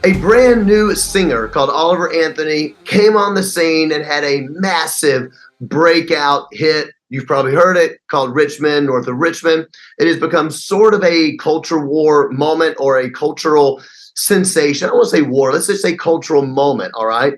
A brand new singer called Oliver Anthony came on the scene and had a massive breakout hit. You've probably heard it, called Men North of Richmond. It has become sort of a culture war moment or a cultural sensation. I don't want to say war, let's just say cultural moment, all right?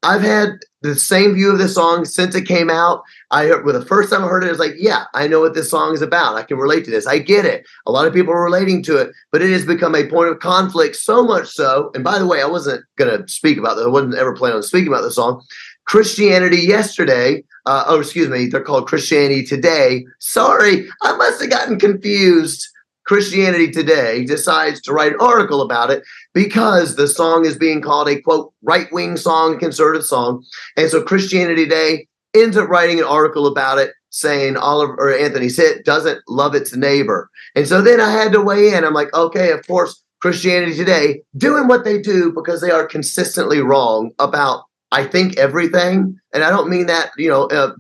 I've had the same view of this song since it came out. The first time I heard it, I was like, yeah, I know what this song is about. I can relate to this. I get it. A lot of people are relating to it, but it has become a point of conflict, so much so. And by the way, I wasn't going to speak about that. I wasn't ever planning on speaking about the song. Christianity Yesterday, they're called Christianity Today. Sorry, I must have gotten confused. Christianity Today decides to write an article about it because the song is being called a, quote, right-wing song, conservative song. And so Christianity Today ends up writing an article about it saying Oliver Anthony's hit doesn't love its neighbor. And so then I had to weigh in. I'm like, okay, of course, Christianity Today doing what they do because they are consistently wrong about, I think, everything. And I don't mean that,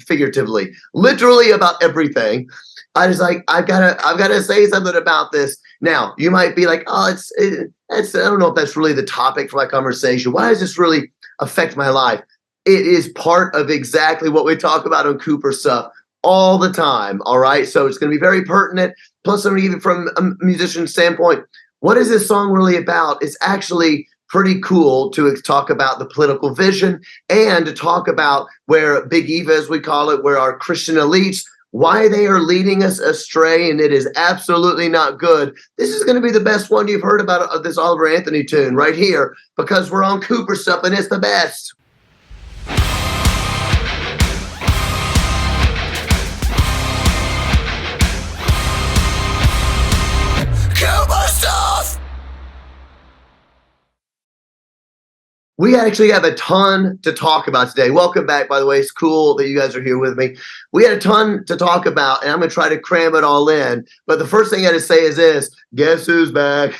figuratively, literally about everything. I was like, I've got to say something about this. Now, you might be like, I don't know if that's really the topic for my conversation. Why does this really affect my life? It is part of exactly what we talk about on Cooper Stuff all the time. All right. So it's going to be very pertinent. Plus, even from a musician's standpoint, what is this song really about? It's actually pretty cool to talk about the political vision and to talk about where Big Eva, as we call it, where our Christian elites, why they are leading us astray, and it is absolutely not good. This is going to be the best one you've heard about this Oliver Anthony tune right here, because we're on Cooper Stuff and it's the best. Cooper Stuff! We actually have a ton to talk about today. Welcome back, by the way. It's cool that you guys are here with me. We had a ton to talk about, and I'm going to try to cram it all in. But the first thing I got to say is this. Guess who's back?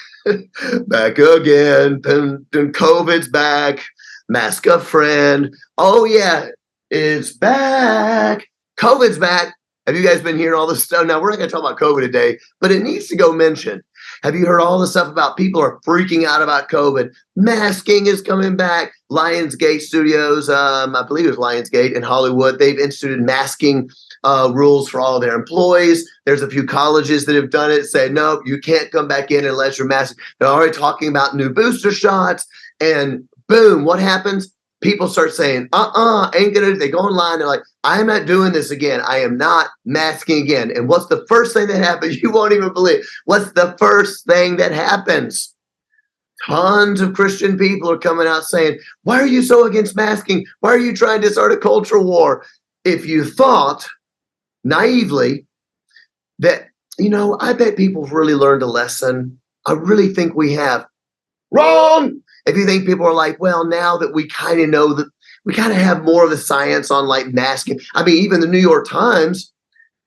Back again. Then COVID's back. Mask a friend. Oh, yeah, it's back. COVID's back. Have you guys been hearing all this stuff? Now, we're not going to talk about COVID today, but it needs to go mentioned. Have you heard all the stuff about people are freaking out about COVID? Masking is coming back. Lionsgate Studios, I believe it was Lionsgate in Hollywood, they've instituted masking rules for all of their employees. There's a few colleges that have done it, say, no, you can't come back in unless you're masked. They're already talking about new booster shots. And boom, what happens? People start saying, ain't gonna, they go online, they're like, I'm not doing this again. I am not masking again. And what's the first thing that happens? You won't even believe. What's the first thing that happens? Tons of Christian people are coming out saying, why are you so against masking? Why are you trying to start a cultural war? If you thought naively that, I bet people have really learned a lesson. I really think we have. Wrong! If you think people are like, well, now that we kind of know that we kind of have more of the science on like masking. I mean, even the New York Times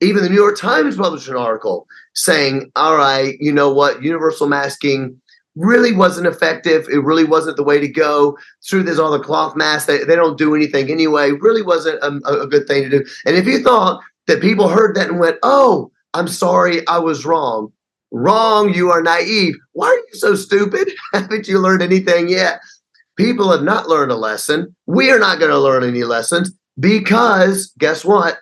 published an article saying, all right, you know what? Universal masking really wasn't effective. It really wasn't the way to go. Through this, all the cloth masks, they don't do anything anyway. Really wasn't a good thing to do. And if you thought that people heard that and went, oh, I'm sorry, I was wrong. Wrong, you are naive. Why are you so stupid? Haven't you learned anything yet? People have not learned a lesson. We are not going to learn any lessons because guess what?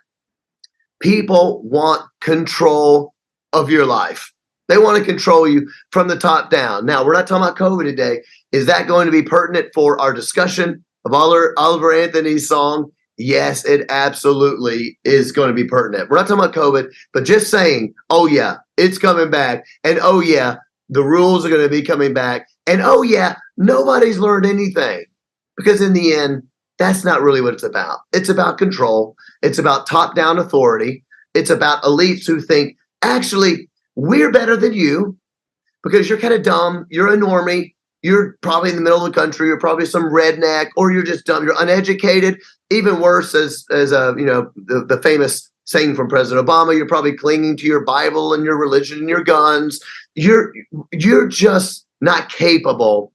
People want control of your life. They want to control you from the top down. Now, we're not talking about COVID today. Is that going to be pertinent for our discussion of Oliver Anthony's song? Yes, it absolutely is going to be pertinent. We're not talking about COVID, but just saying, oh, yeah, it's coming back. And oh, yeah, the rules are going to be coming back. And oh, yeah, nobody's learned anything. Because in the end, that's not really what it's about. It's about control. It's about top-down authority. It's about elites who think, actually, we're better than you because you're kind of dumb. You're a normie. You're probably in the middle of the country. You're probably some redneck, or you're just dumb. You're uneducated. Even worse, as the famous saying from President Obama, you're probably clinging to your Bible and your religion and your guns. You're just not capable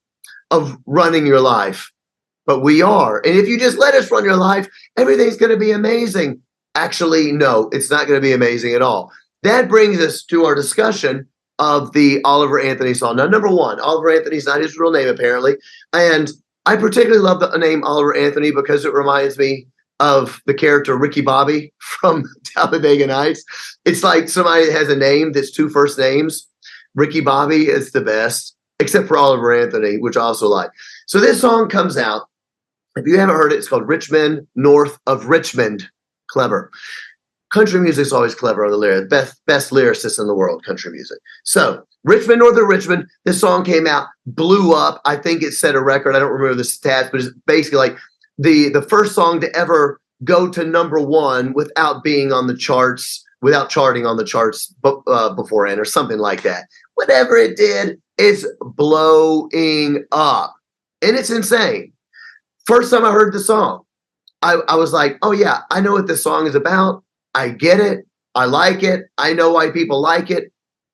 of running your life. But we are. And if you just let us run your life, everything's going to be amazing. Actually, no, it's not going to be amazing at all. That brings us to our discussion of the Oliver Anthony song. Now, number one, Oliver Anthony's not his real name, apparently. And I particularly love the name Oliver Anthony because it reminds me of the character Ricky Bobby from Talladega Nights. It's like somebody that has a name that's two first names. Ricky Bobby is the best, except for Oliver Anthony, which I also like. So this song comes out. If you haven't heard it, it's called Men North of Richmond. Clever. Country music's always clever on the lyrics. Best lyricists in the world, country music. So, Men North of Richmond, this song came out, blew up. I think it set a record. I don't remember the stats, but it's basically like the first song to ever go to number one without being on the charts, without charting on the charts beforehand or something like that. Whatever it did, it's blowing up. And it's insane. First time I heard the song, I was like, oh yeah, I know what this song is about. I get it. I like it. I know why people like it.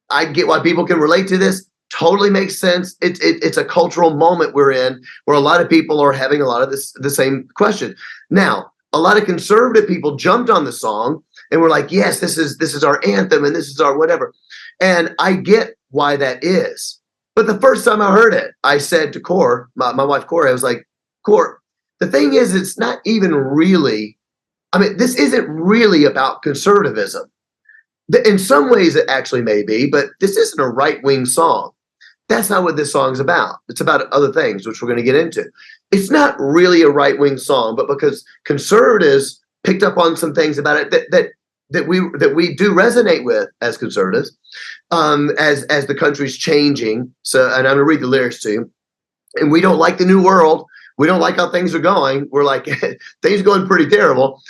I get why people can relate to this. Totally makes sense. It's a cultural moment we're in where a lot of people are having a lot of the same question. Now, a lot of conservative people jumped on the song and were like, yes, this is our anthem and this is our whatever. And I get why that is. But the first time I heard it, I said to Cor, my wife Cor, I was like, Cor, the thing is, it's not even really, this isn't really about conservatism. In some ways it actually may be, but this isn't a right-wing song. That's not what this song's about. It's about other things, which we're going to get into. It's not really a right-wing song, but because conservatives picked up on some things about it that we do resonate with as conservatives, as the country's changing. So, and I'm going to read the lyrics to you. And we don't like the new world. We don't like how things are going. We're like, things are going pretty terrible.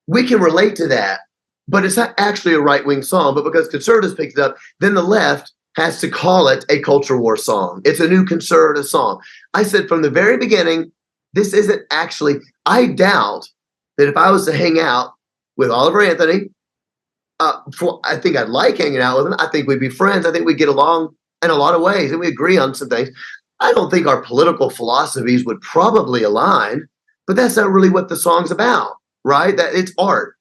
We can relate to that, but it's not actually a right-wing song. But because conservatives picked it up, then the left has to call it a culture war song. It's a new conservative song. I said from the very beginning, this isn't actually, I doubt that if I was to hang out with Oliver Anthony, I think I'd like hanging out with him. I think we'd be friends. I think we'd get along in a lot of ways, and we agree on some things. I don't think our political philosophies would probably align, but that's not really what the song's about, right? That it's art.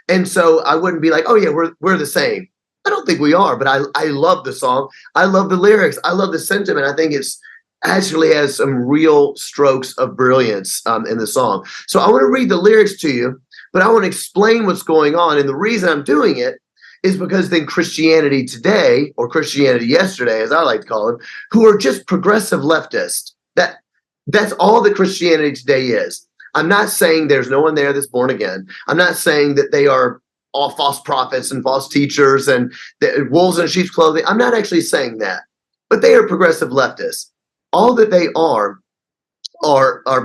And so I wouldn't be like, oh yeah, we're the same. I don't think we are, but I love the song. I love the lyrics. I love the sentiment. I think it's actually has some real strokes of brilliance in the song. So I want to read the lyrics to you, but I want to explain what's going on. And the reason I'm doing it is because then Christianity today, or Christianity yesterday, as I like to call it, who are just progressive leftists. That's all that Christianity today is. I'm not saying there's no one there that's born again. I'm not saying that they are all false prophets and false teachers and wolves in sheep's clothing. I'm not actually saying that. But they are progressive leftists. All that they are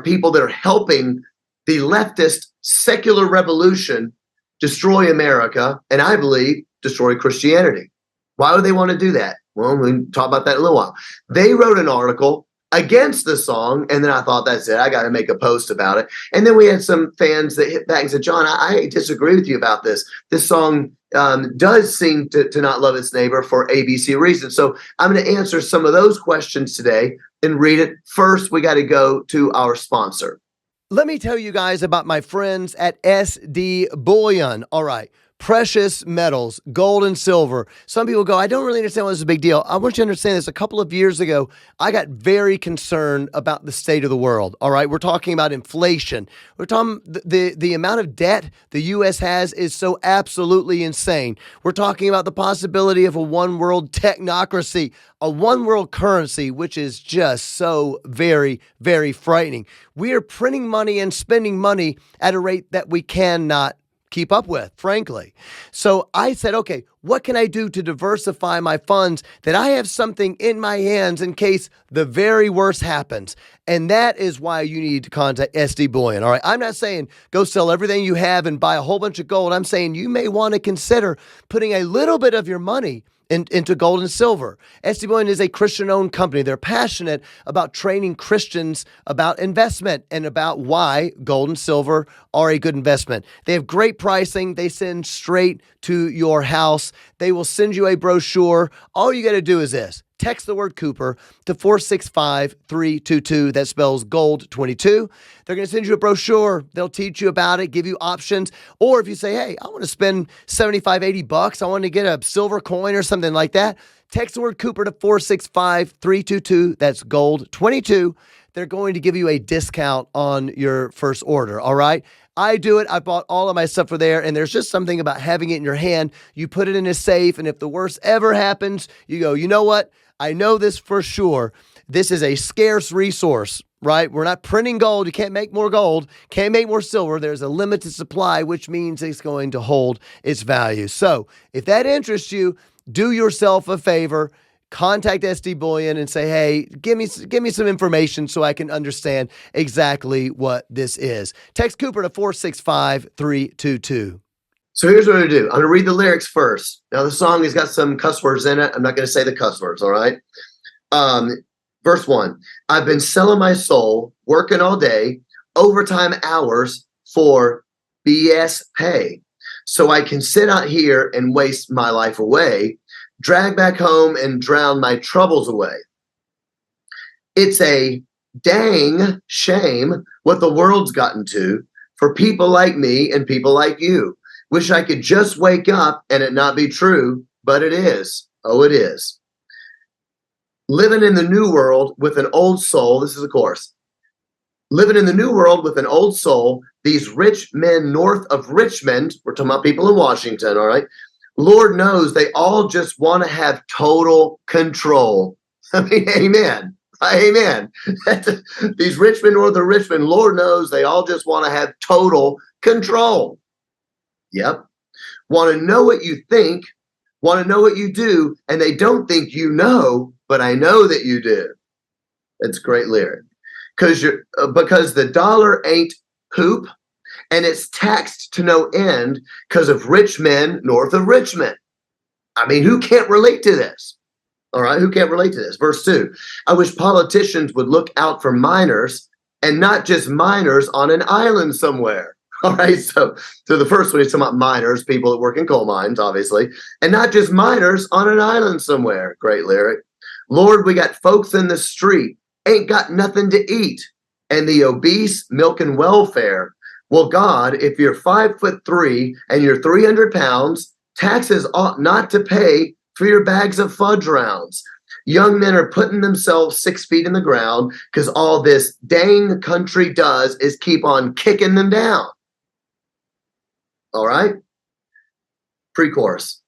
people that are helping the leftist secular revolution destroy America, and I believe destroy Christianity. Why would they want to do that? Well, we can talk about that in a little while. They wrote an article against the song, and then I thought, that's it. I got to make a post about it. And then we had some fans that hit back and said, John, I disagree with you about this. This song does seem to not love its neighbor for ABC reasons. So I'm going to answer some of those questions today and read it. First, we got to go to our sponsor. Let me tell you guys about my friends at SD Bullion. All right. Precious metals, gold and silver. Some people go, I don't really understand why this is a big deal. I want you to understand this. A couple of years ago, I got very concerned about the state of the world. All right. We're talking about inflation. We're talking the amount of debt the U.S. has is so absolutely insane. We're talking about the possibility of a one world technocracy, a one world currency, which is just so very, very frightening. We are printing money and spending money at a rate that we cannot keep up with, frankly. So I said, okay, what can I do to diversify my funds that I have something in my hands in case the very worst happens? And that is why you need to contact SD Bullion. All right. I'm not saying go sell everything you have and buy a whole bunch of gold. I'm saying you may want to consider putting a little bit of your money into gold and silver. SD Bullion is a Christian-owned company. They're passionate about training Christians about investment and about why gold and silver are a good investment. They have great pricing. They send straight to your house. They will send you a brochure. All you got to do is this. Text the word Cooper to 465-322. That spells gold 22. They're going to send you a brochure. They'll teach you about it, give you options. Or if you say, hey, I want to spend 75, 80 bucks. I want to get a silver coin or something like that. Text the word Cooper to 465-322. That's gold 22. They're going to give you a discount on your first order. All right. I do it. I bought all of my stuff for there, and there's just something about having it in your hand. You put it in a safe, and if the worst ever happens, you go, you know what? I know this for sure. This is a scarce resource, right? We're not printing gold. You can't make more gold, can't make more silver. There's a limited supply, which means it's going to hold its value. So if that interests you, do yourself a favor. Contact SD Bullion and say, hey, give me some information so I can understand exactly what this is. Text Cooper to 465-322. So here's what I'm going to do. I'm going to read the lyrics first. Now, the song has got some cuss words in it. I'm not going to say the cuss words, all right? Verse 1, I've been selling my soul, working all day, overtime hours for BS pay. So I can sit out here and waste my life away, drag back home and drown my troubles away. It's a dang shame what the world's gotten to for people like me and people like you. Wish I could just wake up and it not be true, but it is. Oh, it is. Living in the new world with an old soul. This is a chorus. Living in the new world with an old soul. These rich men north of Richmond. We're talking about people in Washington, all right? Lord knows they all just want to have total control. I mean, amen. Amen. These rich men north of Richmond, Lord knows they all just want to have total control. Yep. Want to know what you think, want to know what you do, and they don't think you know, but I know that you do. It's a great lyric. Because the dollar ain't poop, and it's taxed to no end because of rich men north of Richmond. I mean, who can't relate to this? All right, who can't relate to this? Verse 2, I wish politicians would look out for minors and not just minors on an island somewhere. All right, so the first one is talking about miners, people that work in coal mines, obviously, and not just miners on an island somewhere. Great lyric. Lord, we got folks in the street, ain't got nothing to eat, and the obese milking welfare. Well, God, if you're 5'3" and you're 300 pounds, taxes ought not to pay for your bags of fudge rounds. Young men are putting themselves 6 feet in the ground because all this dang country does is keep on kicking them down. All right? Pre-chorus.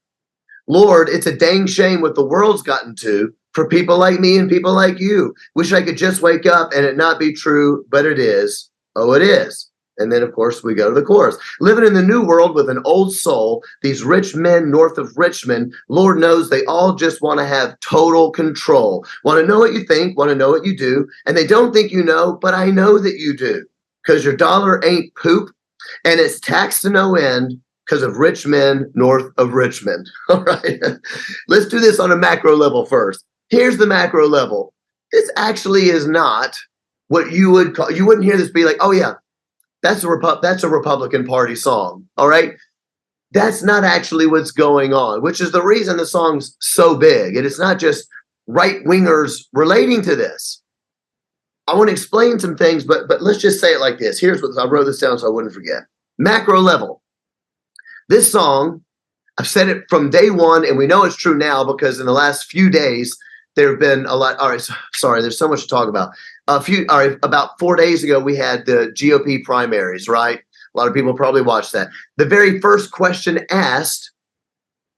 Lord, it's a dang shame what the world's gotten to for people like me and people like you. Wish I could just wake up and it not be true, but it is. Oh, it is. And then, of course, we go to the chorus. Living in the new world with an old soul, these rich men north of Richmond, Lord knows they all just want to have total control. Want to know what you think, want to know what you do, and they don't think you know, but I know that you do. Because your dollar ain't poop, and it's taxed to no end because of rich men north of Richmond. All right. Let's do this on a macro level first. Here's the macro level. This actually is not what you would call, you wouldn't hear this be like, oh yeah, that's a Republican Party song. All right. That's not actually what's going on, which is the reason the song's so big. And it's not just right wingers relating to this. I want to explain some things, but let's just say it like this. Here's what I wrote this down so I wouldn't forget. Macro level. This song, I've said it from day one, and we know it's true now because in the last few days, there have been a lot. All right, sorry, there's so much to talk about. About 4 days ago, we had the GOP primaries, right? A lot of people probably watched that. The very first question asked,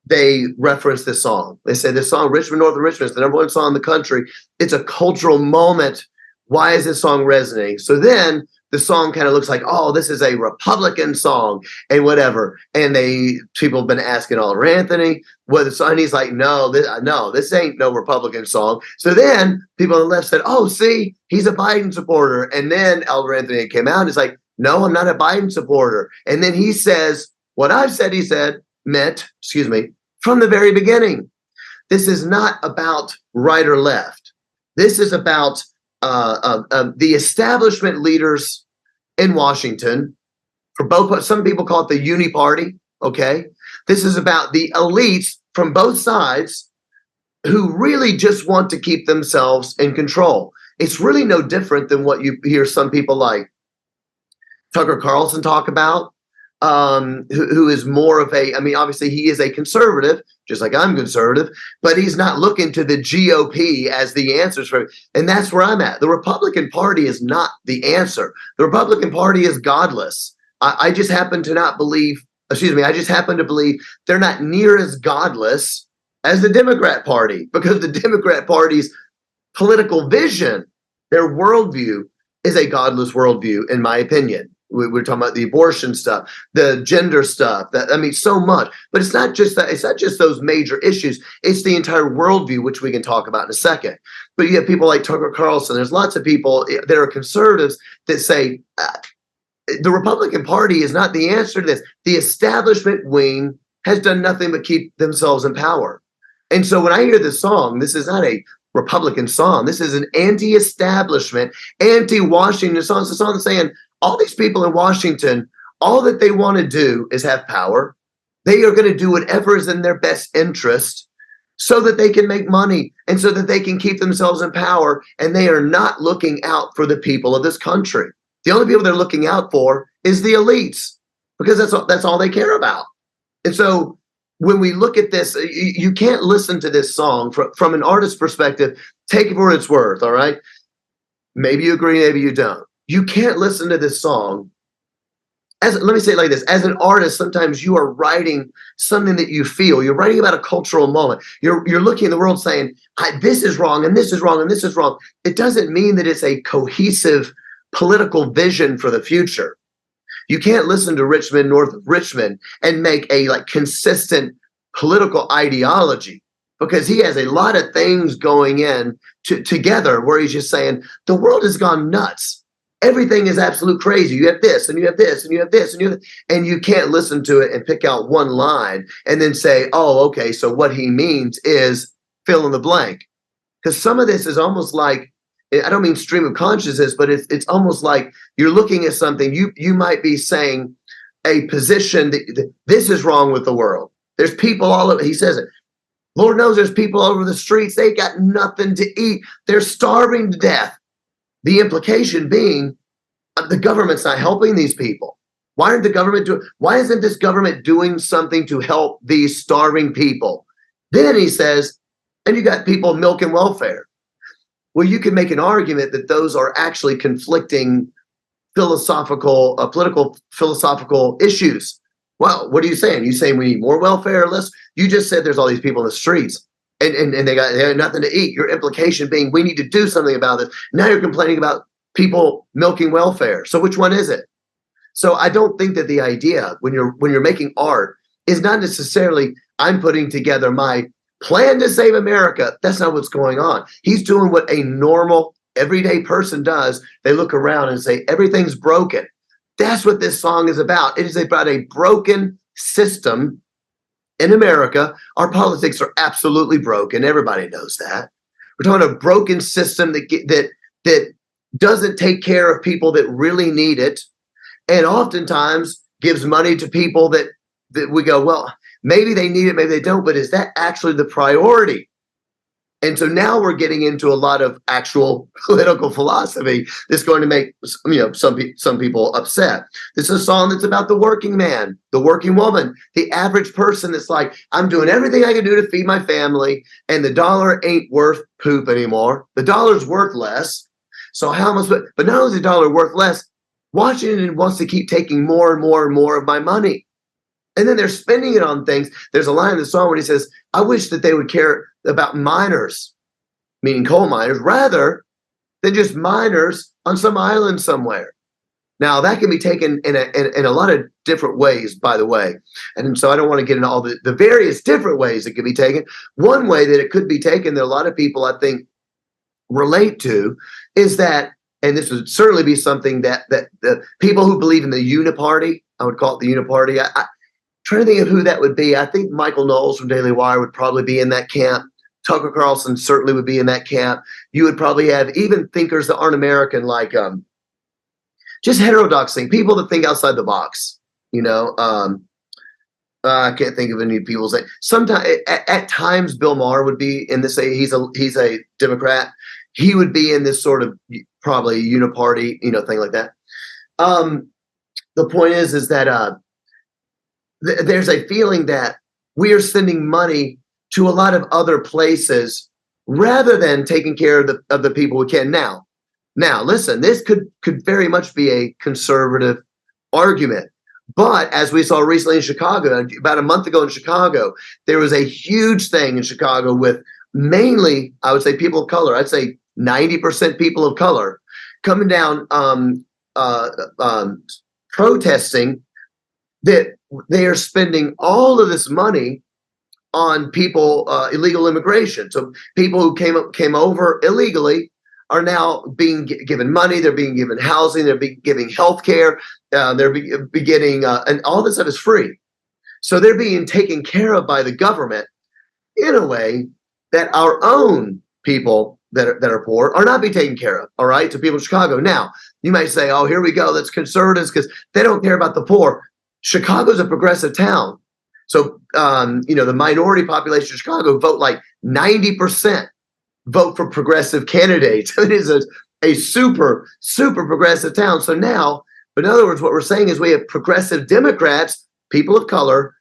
they referenced this song. They said this song, Richmond North of Richmond, is the #1 song in the country. It's a cultural moment. Why is this song resonating? So then the song kind of looks like, oh, this is a Republican song and whatever. And people have been asking Oliver Anthony what the song. He's like, no, this ain't no Republican song. So then people on the left said, oh, see, he's a Biden supporter. And then Oliver Anthony came out and he's like, no, I'm not a Biden supporter. And then he says, what I've said, meant from the very beginning. This is not about right or left. This is about the establishment leaders in Washington For both, some people call it the uni party. Okay. This is about the elites from both sides who really just want to keep themselves in control. It's really no different than what you hear some people like Tucker Carlson talk about, who is more of a, I mean, obviously he is a conservative, just like I'm conservative, but he's not looking to the GOP as the answers for it. And that's where I'm at. The Republican Party is not the answer. The Republican Party is godless. I just happen to not believe, I just happen to believe they're not near as godless as the Democrat Party, because the Democrat Party's political vision, their worldview, is a godless worldview, in my opinion. We're talking about the abortion stuff, the gender stuff, that, I mean, so much. But it's not just that, it's not just those major issues, it's the entire worldview, which we can talk about in a second. But you have people like Tucker Carlson, there's lots of people that are conservatives that say, the Republican Party is not the answer to this. The establishment wing has done nothing but keep themselves in power. And so when I hear this song, this is not a Republican song. This is an anti-establishment, anti-Washington song. It's a song saying all these people in Washington, all that they want to do is have power. They are going to do whatever is in their best interest so that they can make money and so that they can keep themselves in power. And they are not looking out for the people of this country. The only people they're looking out for is the elites, because that's all they care about. And so when we look at this, you can't listen to this song from an artist's perspective. Take it for what it's worth, all right? Maybe you agree, maybe you don't. You can't listen to this song. Let me say it like this. As an artist, sometimes you are writing something that you feel. You're writing about a cultural moment. You're looking at the world saying, this is wrong, and this is wrong, and this is wrong. It doesn't mean that it's a cohesive political vision for the future. You can't listen to Men North of Richmond and make a consistent political ideology, because he has a lot of things going in together where he's just saying the world has gone nuts. Everything is absolute crazy. You have this, and you have this, and you have this, and you have this, and you can't listen to it and pick out one line and then say, oh, okay, so what he means is fill in the blank. Because some of this is almost like, I don't mean stream of consciousness, but it's almost like you're looking at something. You might be saying a position that this is wrong with the world. There's people all over. He says it. Lord knows there's people all over the streets. They got nothing to eat. They're starving to death. The implication being the government's not helping these people. Why isn't this government doing something to help these starving people? Then he says, and you got people milking welfare. Well, you can make an argument that those are actually conflicting political philosophical issues. Well, what are you saying? You saying we need more welfare or less? You just said there's all these people in the streets and they got nothing to eat. Your implication being we need to do something about this. Now you're complaining about people milking welfare. So which one is it? So I don't think that the idea when you're making art is not necessarily I'm putting together my plan to save America. That's not what's going on. He's doing what a normal, everyday person does. They look around and say, everything's broken. That's what this song is about. It is about a broken system in America. Our politics are absolutely broken. Everybody knows that. We're talking about a broken system that doesn't take care of people that really need it, and oftentimes gives money to people that we go, well, maybe they need it, maybe they don't, but is that actually the priority? And so now we're getting into a lot of actual political philosophy that's going to make some people upset. This is a song that's about the working man, the working woman, the average person that's like, I'm doing everything I can do to feed my family, and the dollar ain't worth poop anymore. The dollar's worth less. So how much? But not only is the dollar worth less, Washington wants to keep taking more and more and more of my money. And then they're spending it on things. There's a line in the song where he says, I wish that they would care about miners, meaning coal miners, rather than just miners on some island somewhere. Now, that can be taken in a lot of different ways, by the way. And so I don't want to get into all the various different ways it could be taken. One way that it could be taken that a lot of people, I think, relate to is that, and this would certainly be something that the people who believe in the uniparty, I would call it the uniparty. I'm trying to think of who that would be. I think Michael Knowles from Daily Wire would probably be in that camp. Tucker Carlson certainly would be in that camp. You would probably have even thinkers that aren't American, like just heterodox thing, people that think outside the box. I can't think of any people say. Sometimes, at times, Bill Maher would be in this. He's a Democrat. He would be in this sort of probably uniparty, thing like that. The point is that there's a feeling that we are sending money to a lot of other places rather than taking care of the people we can. Now, listen, this could very much be a conservative argument. But as we saw recently in Chicago, about a month ago in Chicago, there was a huge thing in Chicago with mainly, I would say, people of color. I'd say 90% people of color coming down, protesting that they are spending all of this money on people, illegal immigration. So people who came over illegally are now being given money. They're being given housing. They're being given health care. They're getting, and all this stuff is free. So they're being taken care of by the government in a way that our own people that are poor are not being taken care of. All right. So people in Chicago. Now, you might say, oh, here we go. That's conservatives because they don't care about the poor. Chicago's a progressive town. So, the minority population of Chicago vote like 90%. Vote for progressive candidates. It is a super, super progressive town. So now, but in other words, what we're saying is we have progressive Democrats, people of color,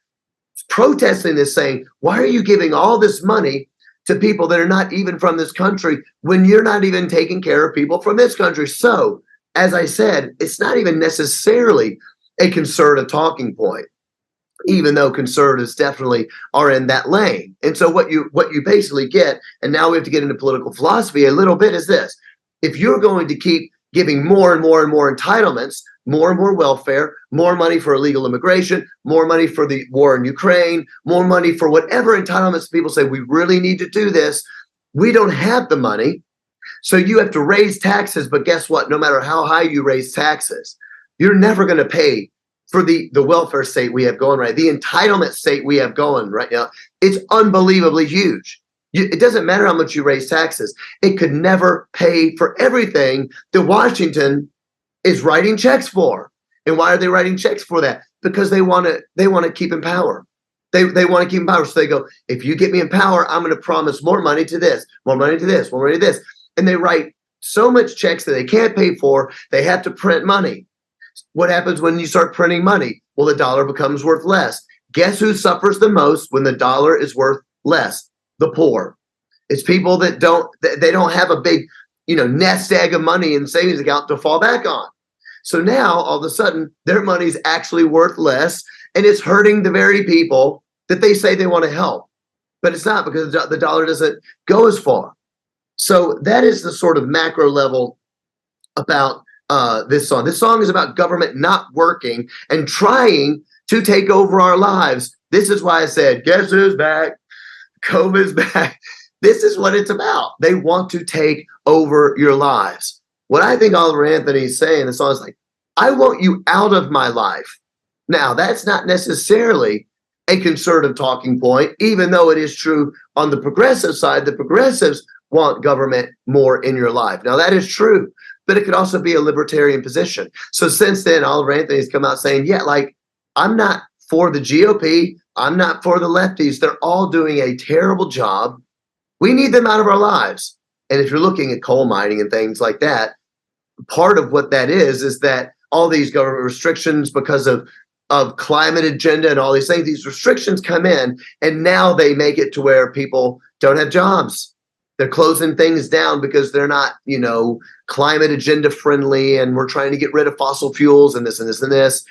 protesting this, saying, why are you giving all this money to people that are not even from this country when you're not even taking care of people from this country? So, as I said, it's not even necessarily a conservative talking point, even though conservatives definitely are in that lane. And so what you basically get, and now we have to get into political philosophy a little bit, is this. If you're going to keep giving more and more and more entitlements, more and more welfare, more money for illegal immigration, more money for the war in Ukraine, more money for whatever entitlements people say, we really need to do this, we don't have the money. So you have to raise taxes, but guess what? No matter how high you raise taxes, you're never going to pay for the welfare state we have going right, the entitlement state we have going right now. It's unbelievably huge. It doesn't matter how much you raise taxes. It could never pay for everything that Washington is writing checks for. And why are they writing checks for that? Because they want to keep in power. They want to keep in power. So they go, if you get me in power, I'm going to promise more money to this, more money to this, more money to this. And they write so much checks that they can't pay for. They have to print money. What happens when you start printing money? Well, the dollar becomes worth less. Guess who suffers the most when the dollar is worth less? The poor. It's people that they don't have a big, nest egg of money in the savings account to fall back on. So now all of a sudden their money's actually worth less, and it's hurting the very people that they say they want to help. But it's not, because the dollar doesn't go as far. So that is the sort of macro level about this song. This song is about government not working and trying to take over our lives. This is why I said, guess who's back? COVID's back. This is what it's about. They want to take over your lives. What I think Oliver Anthony is saying in the song is like, I want you out of my life. Now, that's not necessarily a conservative talking point, even though it is true on the progressive side. The progressives want government more in your life. Now, that is true. But it could also be a libertarian position. So since then, Oliver Anthony's come out saying, yeah, like, I'm not for the GOP. I'm not for the lefties. They're all doing a terrible job. We need them out of our lives. And if you're looking at coal mining and things like that, part of what that is that all these government restrictions because of climate agenda and all these things, these restrictions come in, and now they make it to where people don't have jobs. They're closing things down because they're not, climate agenda friendly, and we're trying to get rid of fossil fuels and this and this and this.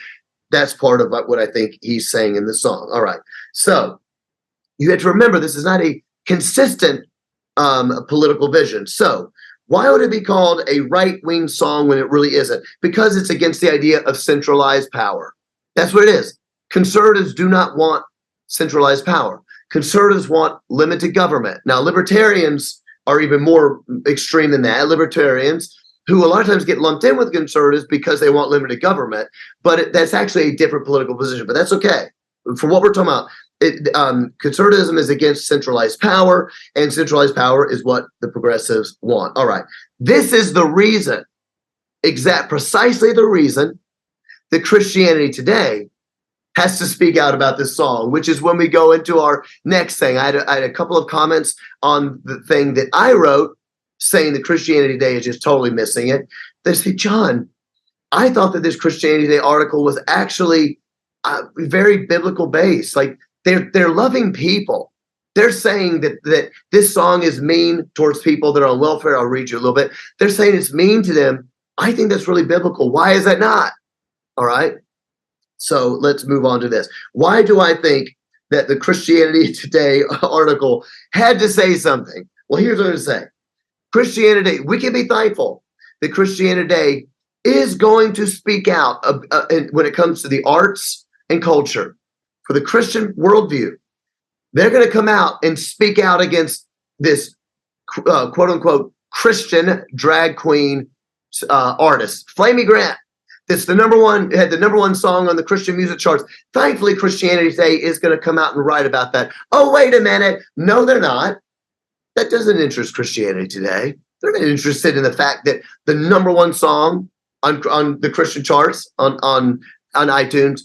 That's part of what I think he's saying in the song. All right. So you have to remember, this is not a consistent political vision. So why would it be called a right-wing song when it really isn't? Because it's against the idea of centralized power. That's what it is. Conservatives do not want centralized power. Conservatives want limited government. Now, libertarians are even more extreme than that. Libertarians, who a lot of times get lumped in with conservatives because they want limited government, but that's actually a different political position. But that's okay. For what we're talking about, conservatism is against centralized power, and centralized power is what the progressives want. All right. This is the reason precisely the reason that Christianity Today has to speak out about this song, which is when we go into our next thing. I had a couple of comments on the thing that I wrote saying that Christianity Today is just totally missing it. They say, John, I thought that this Christianity Today article was actually very biblical based. Like they're loving people. They're saying that this song is mean towards people that are on welfare. I'll read you a little bit. They're saying it's mean to them. I think that's really biblical. Why is that not? All right. So let's move on to this. Why do I think that the Christianity Today article had to say something? Well, here's what I'm going to say. Christianity, we can be thankful that Christianity Today is going to speak out when it comes to the arts and culture for the Christian worldview. They're going to come out and speak out against this quote unquote Christian drag queen artist, Flamey Grant. That's had the number one song on the Christian music charts. Thankfully, Christianity Today is going to come out and write about that. Oh, wait a minute. No, they're not. That doesn't interest Christianity Today. They're not interested in the fact that the number one song on the Christian charts on iTunes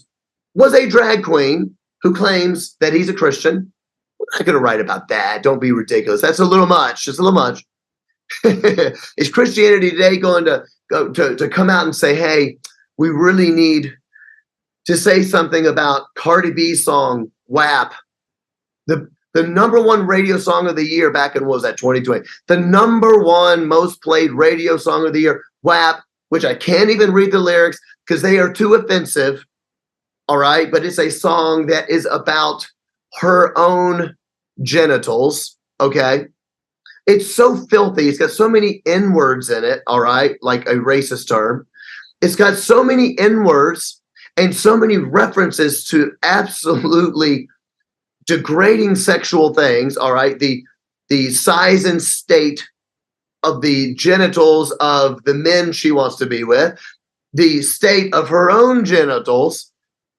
was a drag queen who claims that he's a Christian. We're not going to write about that. Don't be ridiculous. That's a little much. Just a little much. Is Christianity Today going to come out and say, hey, we really need to say something about Cardi B's song, WAP, the number one radio song of the year back in, what was that, 2020? The number one most played radio song of the year, WAP, which I can't even read the lyrics because they are too offensive, all right? But it's a song that is about her own genitals, okay? It's so filthy. It's got so many N-words in it, all right? Like a racist term. It's got so many N-words and so many references to absolutely degrading sexual things, all right? The size and state of the genitals of the men she wants to be with, the state of her own genitals,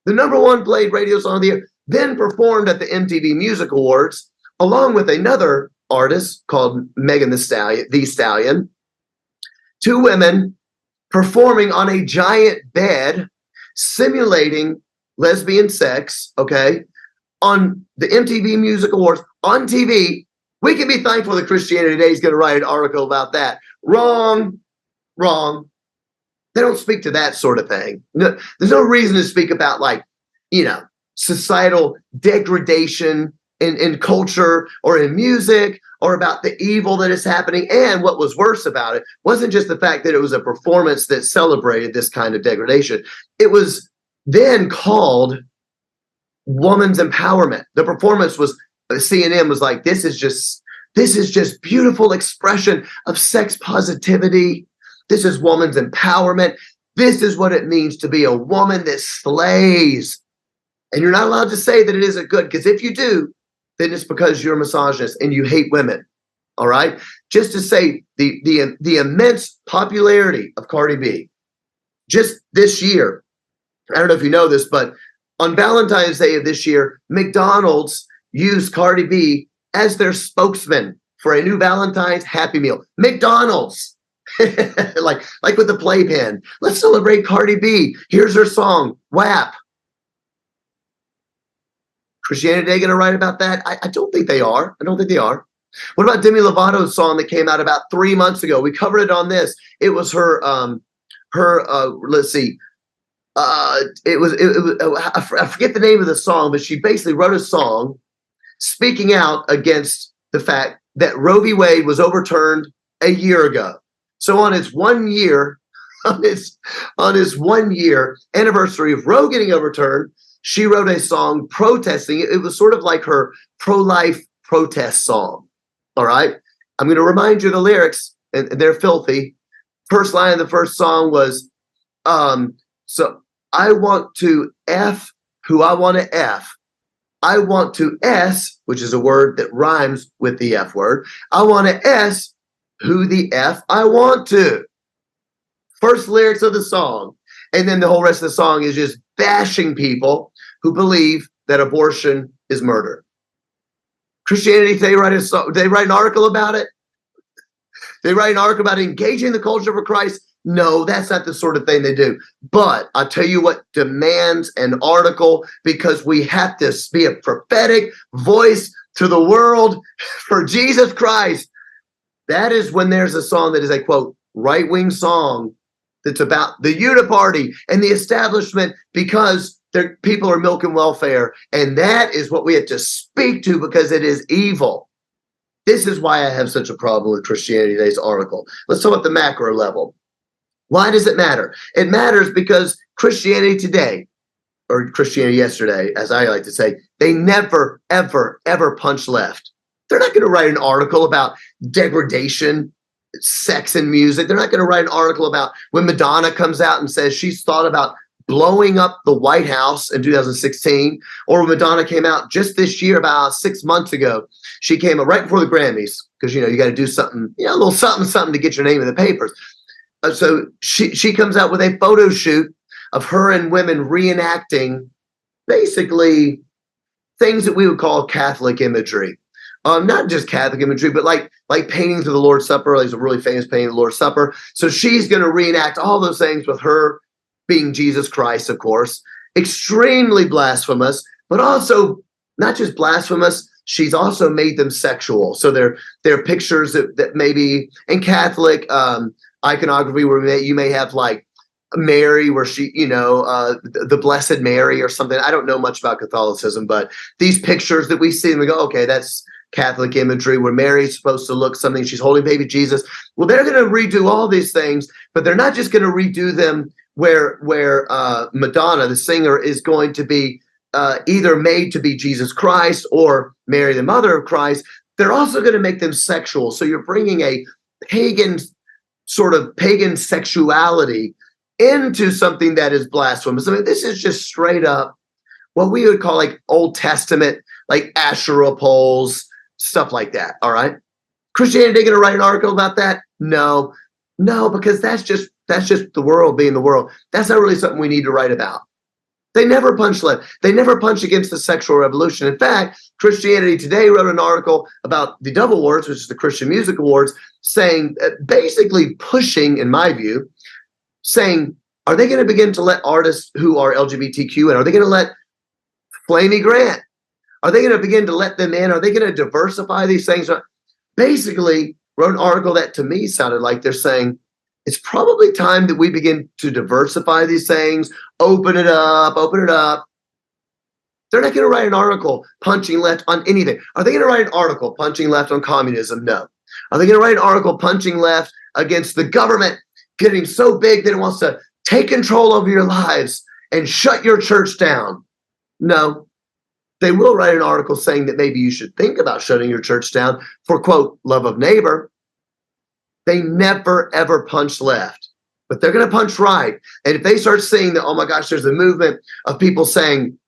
the number one played radio song of the year, then performed at the MTV Music Awards, along with another artist called Megan Thee Stallion. Two women performing on a giant bed, simulating lesbian sex, okay, on the MTV Music Awards, on TV. We can be thankful that Christianity Today is going to write an article about that. Wrong. They don't speak to that sort of thing. No, there's no reason to speak about, like, societal degradation in culture or in music, or about the evil that is happening. And what was worse about it wasn't just the fact that it was a performance that celebrated this kind of degradation. It was then called woman's empowerment. The performance was, CNN was like, this is just beautiful expression of sex positivity. This is woman's empowerment. This is what it means to be a woman that slays. And you're not allowed to say that it isn't good, because if you do, then it's because you're a misogynist and you hate women. All right. Just to say the immense popularity of Cardi B just this year. I don't know if you know this, but on Valentine's Day of this year, McDonald's used Cardi B as their spokesman for a new Valentine's Happy Meal. McDonald's, like with the playpen. Let's celebrate Cardi B. Here's her song, WAP. Christianity Today going to write about that? I don't think they are. What about Demi Lovato's song that came out about 3 months ago? We covered it on this. It was her let's see. It was I forget the name of the song, but she basically wrote a song speaking out against the fact that Roe v. Wade was overturned a year ago. So on its 1 year, on his 1 year anniversary of Roe getting overturned, she wrote a song protesting. It was sort of like her pro-life protest song. All right. I'm going to remind you of the lyrics, and they're filthy. First line of the first song was, so I want to F who I want to F. I want to S, which is a word that rhymes with the F word. I want to S who the F I want to. First lyrics of the song. And then the whole rest of the song is just bashing people who believe that abortion is murder. Christianity Today they write an article about it. They write an article about engaging the culture for Christ. No, that's not the sort of thing they do. But I'll tell you what demands an article, because we have to be a prophetic voice to the world for Jesus Christ. That is when there's a song that is a, quote, right-wing song that's about the uniparty and the establishment, because people are milking welfare. And that is what we have to speak to, because it is evil. This is why I have such a problem with Christianity Today's article. Let's talk about the macro level. Why does it matter? It matters because Christianity Today, or Christianity Yesterday, as I like to say, they never, ever, ever punch left. They're not going to write an article about degradation, sex and music. They're not going to write an article about when Madonna comes out and says she's thought about blowing up the White House in 2016, or when Madonna came out just this year, about 6 months ago. She came out right before the Grammys, because, you got to do something, a little something to get your name in the papers. So she comes out with a photo shoot of her and women reenacting basically things that we would call Catholic imagery. Not just Catholic imagery, but like paintings of the Lord's Supper. There's a really famous painting of the Lord's Supper. So she's going to reenact all those things with her being Jesus Christ, of course. Extremely blasphemous, but also not just blasphemous. She's also made them sexual. So they're pictures that maybe in Catholic iconography where you may have like Mary, where she, the Blessed Mary or something. I don't know much about Catholicism, but these pictures that we see and we go, okay, that's Catholic imagery where Mary's supposed to look something. She's holding baby Jesus. Well, they're going to redo all these things, but they're not just going to redo them where Madonna, the singer, is going to be either made to be Jesus Christ or Mary, the mother of Christ. They're also going to make them sexual. So you're bringing a pagan sexuality into something that is blasphemous. I mean, this is just straight up what we would call like Old Testament, like Asherah poles, stuff like that. All right. Christianity going to write an article about that? No, because that's just the world being the world. That's not really something we need to write about. They never punch left. They never punch against the sexual revolution. In fact, Christianity Today wrote an article about the Dove Awards, which is the Christian Music Awards, saying, basically pushing, in my view, saying, are they going to begin to let artists who are LGBTQ in? Are they going to let Flamey Grant? Are they going to begin to let them in? Are they going to diversify these things? Basically, wrote an article that to me sounded like they're saying, it's probably time that we begin to diversify these things, open it up. They're not going to write an article punching left on anything. Are they going to write an article punching left on communism? No. Are they going to write an article punching left against the government getting so big that it wants to take control over your lives and shut your church down? No. They will write an article saying that maybe you should think about shutting your church down for, quote, love of neighbor. They never, ever punch left, but they're going to punch right. And if they start seeing that, oh my gosh, there's a movement of people saying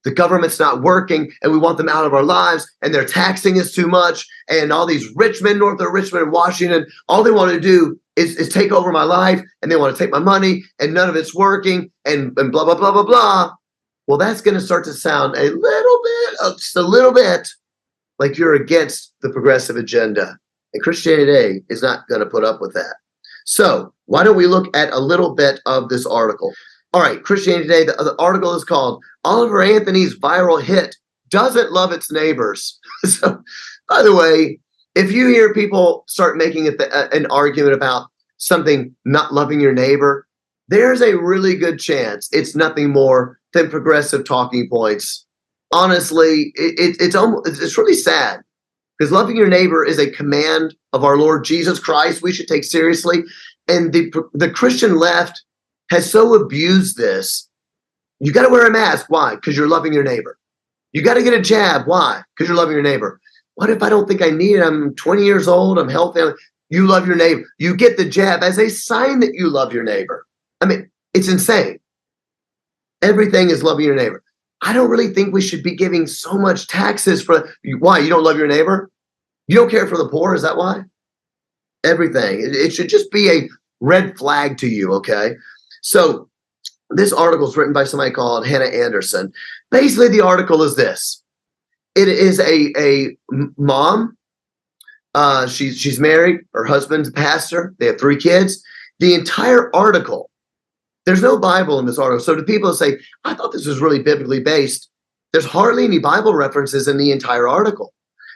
the government's not working and we want them out of our lives and their taxing is too much, and all these rich men north of Richmond and Washington, all they want to do is take over my life, and they want to take my money, and none of it's working, and blah, blah, blah, blah, blah. Well, that's going to start to sound a little bit like you're against the progressive agenda. And Christianity Today is not going to put up with that. So why don't we look at a little bit of this article? All right, Christianity Today, the article is called Oliver Anthony's Viral Hit Doesn't Love Its Neighbors. So, by the way, if you hear people start making an argument about something not loving your neighbor, there's a really good chance it's nothing more than progressive talking points. Honestly, it's really sad. Because loving your neighbor is a command of our Lord Jesus Christ we should take seriously. And the Christian left has so abused this. You got to wear a mask. Why? Because you're loving your neighbor. You got to get a jab. Why? Because you're loving your neighbor. What if I don't think I need it? I'm 20 years old. I'm healthy. You love your neighbor. You get the jab as a sign that you love your neighbor. I mean, it's insane. Everything is loving your neighbor. I don't really think we should be giving so much taxes for why? You don't love your neighbor? You don't care for the poor? Is that why? Everything. It should just be a red flag to you, okay? So this article is written by somebody called Hannah Anderson. Basically, the article is this. It is a mom. She's married. Her husband's a pastor. They have 3 kids. The entire article, there's no Bible in this article. So to people who say, I thought this was really biblically based, there's hardly any Bible references in the entire article.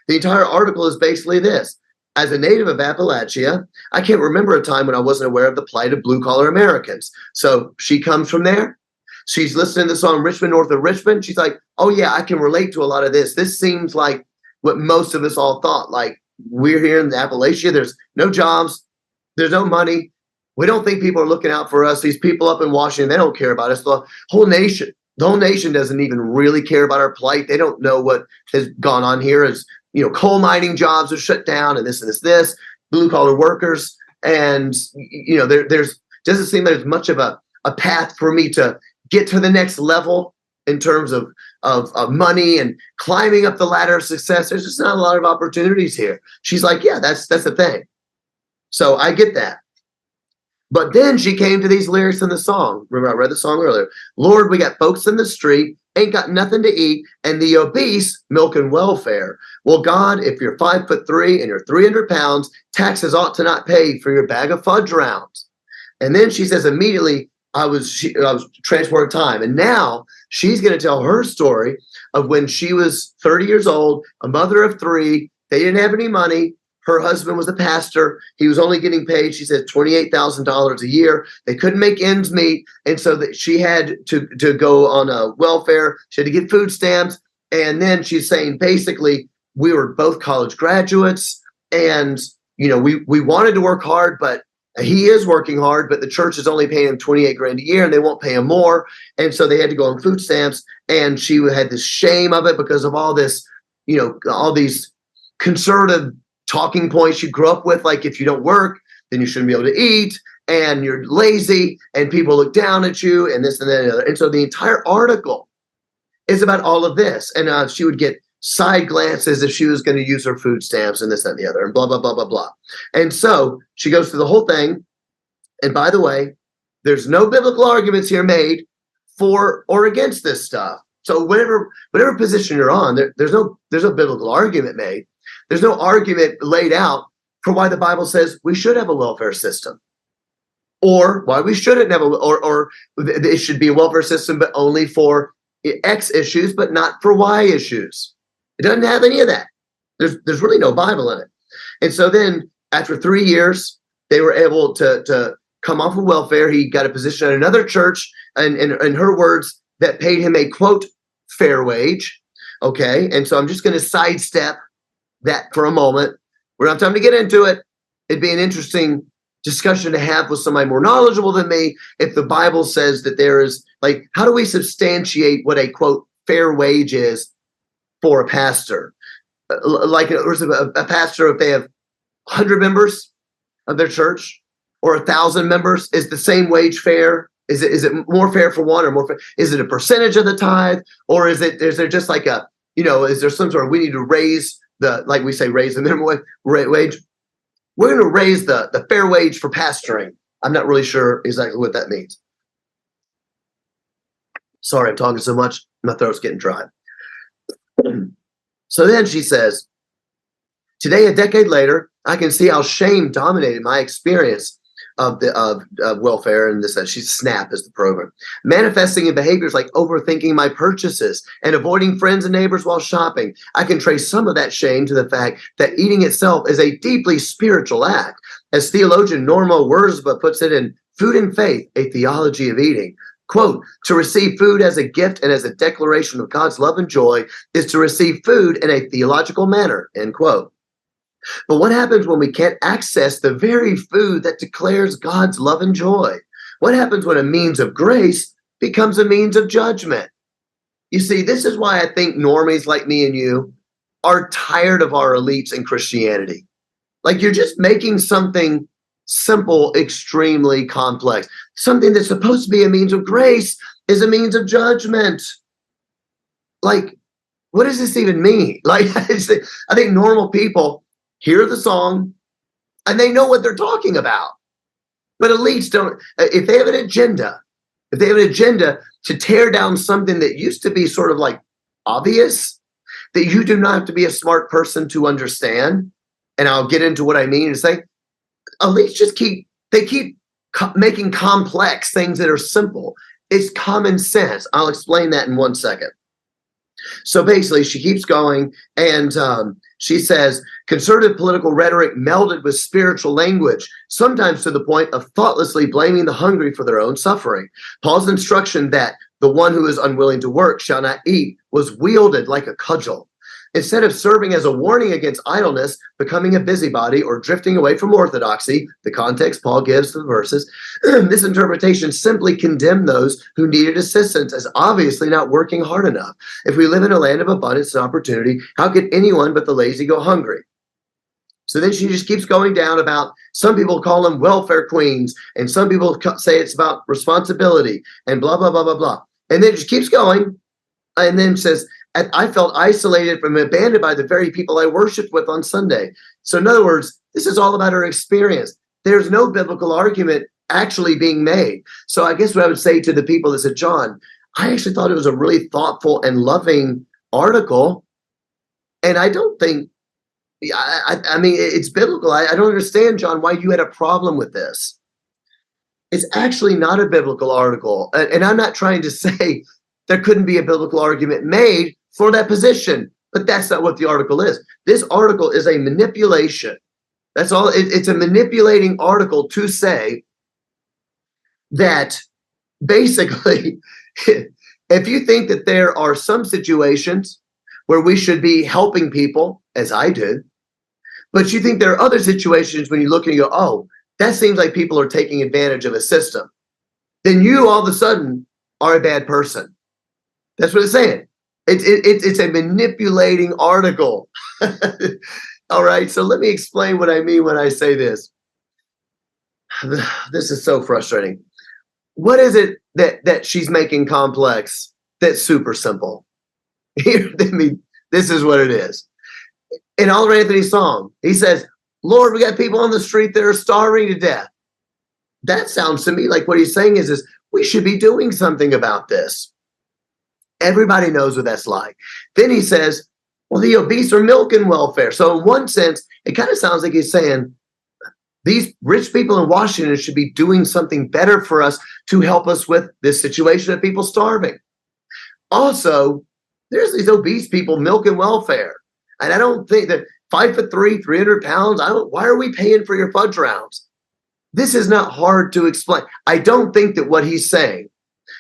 The entire article is basically this. As a native of Appalachia, I can't remember a time when I wasn't aware of the plight of blue-collar Americans. So she comes from there. She's listening to the song Men North of Richmond. She's like, oh yeah, I can relate to a lot of this. This seems like what most of us all thought. Like, we're here in Appalachia. There's no jobs. There's no money. We don't think people are looking out for us. These people up in Washington, they don't care about us. The whole nation doesn't even really care about our plight. They don't know what has gone on here. As coal mining jobs are shut down, and this blue collar workers, and there's doesn't seem there's much of a path for me to get to the next level in terms of money and climbing up the ladder of success. There's just not a lot of opportunities here. She's like, yeah, that's the thing. So I get that. But then she came to these lyrics in the song. Remember, I read the song earlier. Lord, we got folks in the street, ain't got nothing to eat, and the obese milking welfare. Well, God, if you're 5'3" and you're 300 pounds, taxes ought to not pay for your bag of fudge rounds. And then she says, immediately, I was transported time. And now she's going to tell her story of when she was 30 years old, a mother of 3. They didn't have any money. Her husband was a pastor. He was only getting paid, she said, $28,000 a year. They couldn't make ends meet. And so that she had to go on a welfare. She had to get food stamps. And then she's saying, basically, we were both college graduates. And, we wanted to work hard, but he is working hard, but the church is only paying him $28,000 a year, and they won't pay him more. And so they had to go on food stamps. And she had this shame of it because of all this, all these conservative talking points you grew up with, like if you don't work, then you shouldn't be able to eat, and you're lazy, and people look down at you, and this and that and the other. And so the entire article is about all of this. And she would get side glances if she was going to use her food stamps and this and the other, and blah, blah, blah, blah, blah. And so she goes through the whole thing. And by the way, there's no biblical arguments here made for or against this stuff. So whatever position you're on, there's no biblical argument made. There's no argument laid out for why the Bible says we should have a welfare system, or why we shouldn't have or it should be a welfare system, but only for X issues, but not for Y issues. It doesn't have any of that. There's really no Bible in it. And so then after 3 years, they were able to come off of welfare. He got a position at another church, and in her words, that paid him a, quote, fair wage. Okay. And so I'm just going to sidestep that for a moment. We don't have time to get into it. It'd be an interesting discussion to have with somebody more knowledgeable than me if the Bible says that there is, like, how do we substantiate what a, quote, fair wage is for a pastor? Like a pastor, if they have 100 members of their church or 1,000 members, is the same wage fair? Is it more fair for one or more fair? Is it a percentage of the tithe, or is there just like a, is there some sort of, we need to raise like we say, raise the minimum wage? We're going to raise the fair wage for pastoring. I'm not really sure exactly what that means. Sorry, I'm talking so much. My throat's getting dry. So then she says, today, a decade later, I can see how shame dominated my experience of welfare, and this she's SNAP is the program, manifesting in behaviors like overthinking my purchases and avoiding friends and neighbors while shopping. I can trace some of that shame to the fact that eating itself is a deeply spiritual act. As theologian Norma Wurzba puts it in Food and Faith, A Theology of Eating, quote, to receive food as a gift and as a declaration of God's love and joy is to receive food in a theological manner, end quote. But what happens when we can't access the very food that declares God's love and joy? What happens when a means of grace becomes a means of judgment? You see, this is why I think normies like me and you are tired of our elites in Christianity. Like, you're just making something simple extremely complex. Something that's supposed to be a means of grace is a means of judgment. Like, what does this even mean? Like, I think normal people hear the song and they know what they're talking about. But elites don't. If they have an agenda, to tear down something that used to be sort of like obvious, that you do not have to be a smart person to understand, and I'll get into what I mean and say, elites just keep making complex things that are simple. It's common sense. I'll explain that in 1 second. So basically, she keeps going, and she says, conservative political rhetoric melded with spiritual language, sometimes to the point of thoughtlessly blaming the hungry for their own suffering. Paul's instruction that the one who is unwilling to work shall not eat was wielded like a cudgel. Instead of serving as a warning against idleness, becoming a busybody, or drifting away from orthodoxy, the context Paul gives to the verses, this interpretation simply condemned those who needed assistance as obviously not working hard enough. If we live in a land of abundance and opportunity, how could anyone but the lazy go hungry? So then she just keeps going down about, some people call them welfare queens, and some people say it's about responsibility, and blah, blah, blah, blah, blah. And then just keeps going, and then says, I felt isolated and abandoned by the very people I worshiped with on Sunday. So in other words, this is all about her experience. There's no biblical argument actually being made. So I guess what I would say to the people that said, John, I actually thought it was a really thoughtful and loving article. And I don't think, I mean, it's biblical. I don't understand, John, why you had a problem with this. It's actually not a biblical article. And I'm not trying to say there couldn't be a biblical argument made for that position, but that's not what the article is. This article is a manipulation. That's all. It's a manipulating article to say that basically, if you think that there are some situations where we should be helping people, as I did, but you think there are other situations when you look and you go, oh, that seems like people are taking advantage of a system, then you all of a sudden are a bad person. That's what it's saying. It's a manipulating article. All right, so let me explain what I mean when I say this. This is so frustrating. What is it that she's making complex that's super simple? I mean, this is what it is. In Oliver Anthony's song, he says, Lord, we got people on the street that are starving to death. That sounds to me like what he's saying is we should be doing something about this. Everybody knows what that's like. Then he says, well, the obese are milking welfare. So in one sense, it kind of sounds like he's saying these rich people in Washington should be doing something better for us to help us with this situation of people starving. Also, there's these obese people milking welfare. And I don't think that 5'3", 300 pounds, why are we paying for your fudge rounds? This is not hard to explain. I don't think that what he's saying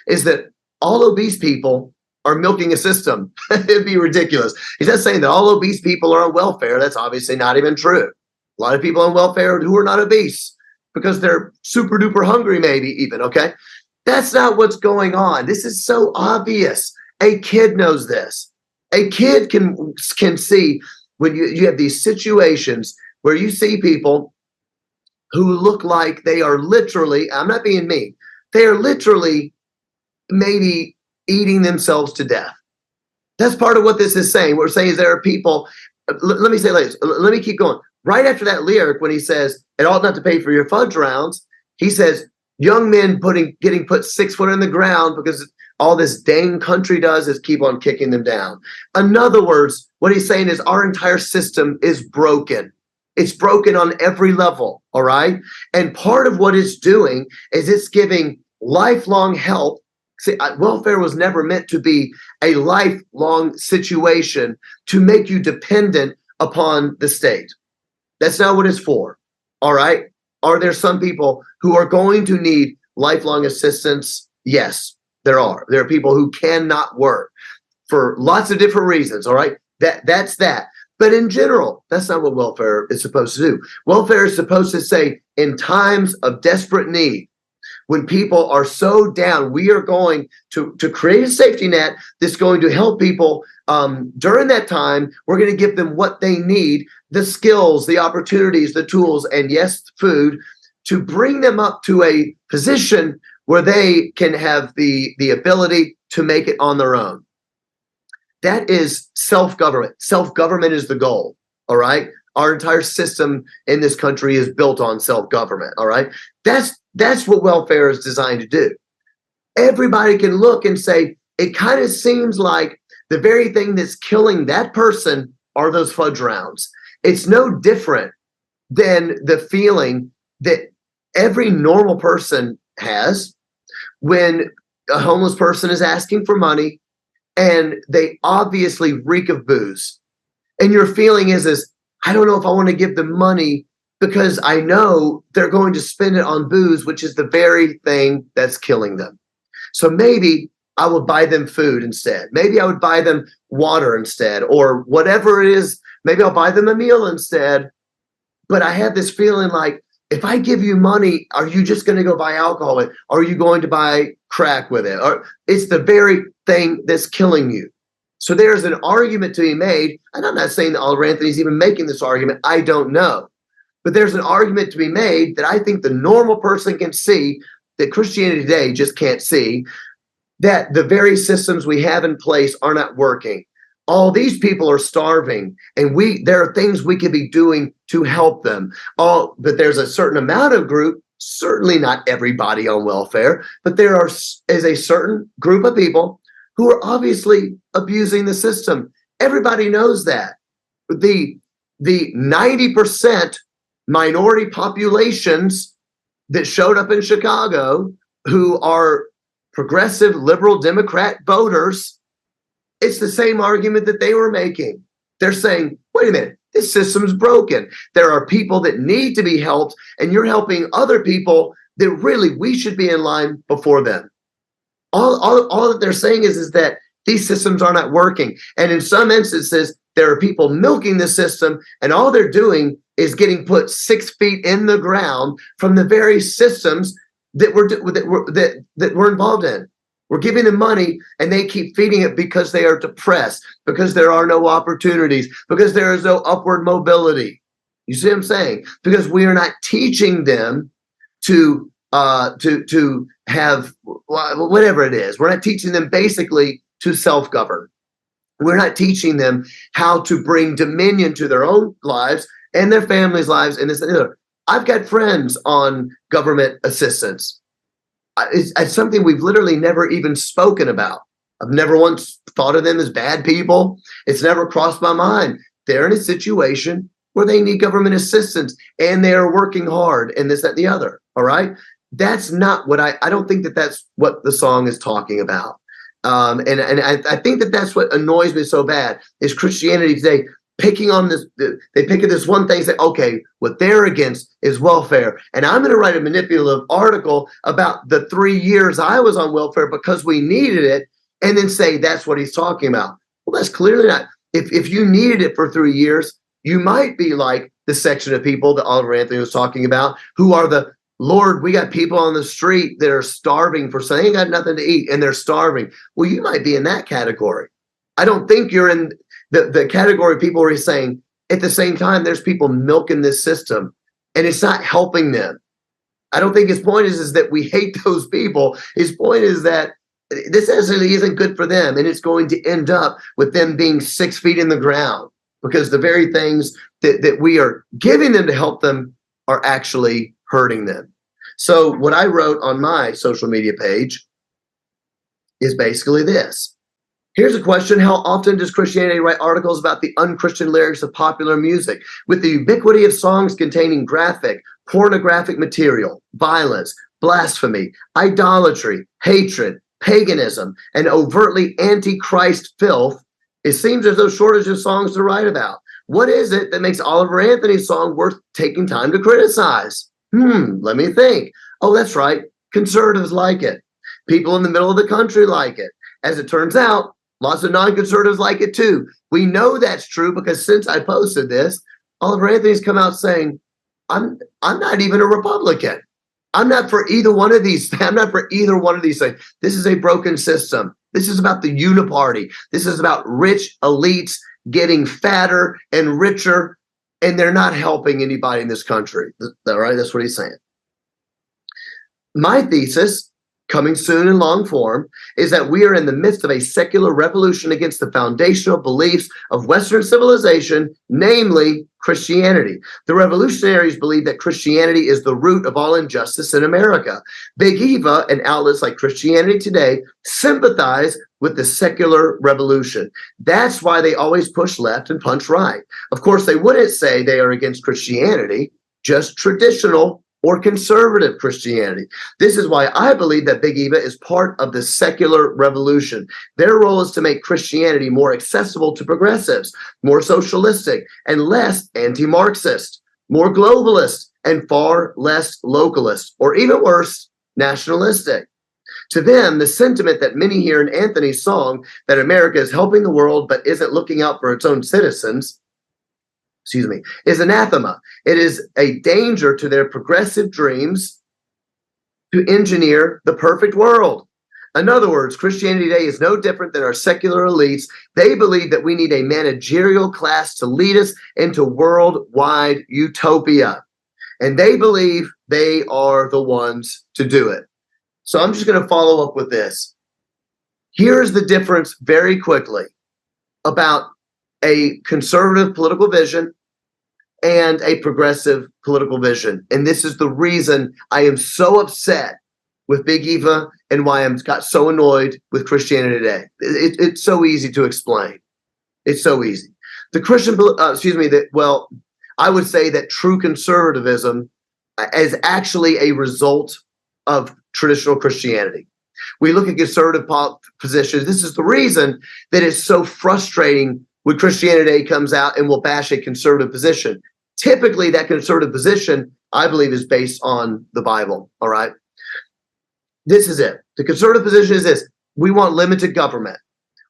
is that all obese people are milking a system. It'd be ridiculous. He's not saying that all obese people are on welfare. That's obviously not even true. A lot of people on welfare who are not obese because they're super duper hungry, maybe even, okay? That's not what's going on. This is so obvious. A kid knows this. A kid can see when you have these situations where you see people who look like they are literally, I'm not being mean, they are literally maybe eating themselves to death. That's part of what this is saying. What we're saying is there are people, let me say this, let me keep going. Right after that lyric, when he says, it ought not to pay for your fudge rounds, he says, young men getting put 6 foot in the ground because all this dang country does is keep on kicking them down. In other words, what he's saying is our entire system is broken. It's broken on every level, all right? And part of what it's doing is it's giving lifelong help. See, welfare was never meant to be a lifelong situation to make you dependent upon the state. That's not what it's for, all right? Are there some people who are going to need lifelong assistance? Yes, there are. There are people who cannot work for lots of different reasons, all right? That's that. But in general, that's not what welfare is supposed to do. Welfare is supposed to say, in times of desperate need, when people are so down, we are going to create a safety net that's going to help people during that time. We're going to give them what they need, the skills, the opportunities, the tools, and yes, food, to bring them up to a position where they can have the ability to make it on their own. That is self-government. Self-government is the goal, all right? Our entire system in this country is built on self-government, all right? That's what welfare is designed to do. Everybody can look and say, it kind of seems like the very thing that's killing that person are those fudge rounds. It's no different than the feeling that every normal person has when a homeless person is asking for money and they obviously reek of booze. And your feeling is I don't know if I want to give them money because I know they're going to spend it on booze, which is the very thing that's killing them. So maybe I would buy them food instead. Maybe I would buy them water instead, or whatever it is. Maybe I'll buy them a meal instead. But I have this feeling like, if I give you money, are you just going to go buy alcohol with it? Or are you going to buy crack with it? Or it's the very thing that's killing you. So there's an argument to be made, and I'm not saying that Oliver Anthony's even making this argument. I don't know. But there's an argument to be made that I think the normal person can see, that Christianity today just can't see, that the very systems we have in place are not working. All these people are starving, and there are things we could be doing to help them. But there's a certain amount of group, certainly not everybody on welfare, but there is a certain group of people who are obviously abusing the system. Everybody knows that. The 90% minority populations that showed up in Chicago who are progressive, liberal, Democrat voters, it's the same argument that they were making. They're saying, wait a minute, this system's broken. There are people that need to be helped, and you're helping other people that really we should be in line before them. All that they're saying is that these systems are not working. And in some instances, there are people milking the system, and all they're doing is getting put 6 feet in the ground from the very systems that we're involved in. We're giving them money, and they keep feeding it because they are depressed, because there are no opportunities, because there is no upward mobility. You see what I'm saying? Because we are not teaching them to have whatever it is. We're not teaching them basically to self-govern. We're not teaching them how to bring dominion to their own lives and their families' lives. And this and the other. I've got friends on government assistance. It's something we've literally never even spoken about. I've never once thought of them as bad people. It's never crossed my mind. They're in a situation where they need government assistance, and they are working hard, and this, that, and the other. All right. That's not what I don't think that that's what the song is talking about. And I think that that's what annoys me so bad is Christianity today picking on this. They pick at this one thing and say, okay, what they're against is welfare. And I'm going to write a manipulative article about the 3 years I was on welfare because we needed it, and then say that's what he's talking about. Well, that's clearly not. If you needed it for 3 years, you might be like the section of people that Oliver Anthony was talking about, who are the Lord, we got people on the street that are starving for something. They ain't got nothing to eat and they're starving. Well, you might be in that category. I don't think you're in the category of people where he's saying at the same time, there's people milking this system and it's not helping them. I don't think his point is that we hate those people. His point is that this actually isn't good for them, and it's going to end up with them being 6 feet in the ground because the very things that we are giving them to help them are actually hurting them. So what I wrote on my social media page is basically this. Here's a question. How often does Christianity write articles about the unchristian lyrics of popular music? With the ubiquity of songs containing graphic, pornographic material, violence, blasphemy, idolatry, hatred, paganism, and overtly antichrist filth, it seems as though shortage of songs to write about. What is it that makes Oliver Anthony's song worth taking time to criticize? Let me think. Oh, that's right. Conservatives like it. People in the middle of the country like it. As it turns out, lots of non-conservatives like it too. We know that's true because since I posted this, Oliver Anthony's come out saying, I'm not even a Republican. I'm not for either one of these. I'm not for either one of these things. This is a broken system. This is about the uniparty. This is about rich elites getting fatter and richer, and they're not helping anybody in this country. All right, that's what he's saying. My thesis, coming soon in long form, is that we are in the midst of a secular revolution against the foundational beliefs of Western civilization, namely Christianity. The revolutionaries believe that Christianity is the root of all injustice in America. Big Eva and outlets like Christianity Today sympathize with the secular revolution. That's why they always push left and punch right. Of course, they wouldn't say they are against Christianity, just traditional or conservative Christianity. This is why I believe that Big Eva is part of the secular revolution. Their role is to make Christianity more accessible to progressives, more socialistic and less anti-Marxist, more globalist and far less localist, or even worse, nationalistic. To them, the sentiment that many hear in Anthony's song, that America is helping the world but isn't looking out for its own citizens, is anathema. It is a danger to their progressive dreams to engineer the perfect world. In other words, Christianity today is no different than our secular elites. They believe that we need a managerial class to lead us into worldwide utopia. And they believe they are the ones to do it. So I'm just going to follow up with this. Here's the difference very quickly about a conservative political vision and a progressive political vision. And this is the reason I am so upset with Big Eva and why I'm got so annoyed with Christianity today. It's so easy to explain. It's so easy. The Christian, I would say that true conservatism is actually a result of traditional Christianity. We look at conservative positions. This is the reason that it's so frustrating when Christianity comes out and will bash a conservative position. Typically, that conservative position, I believe, is based on the Bible, all right? This is it. The conservative position is this. We want limited government.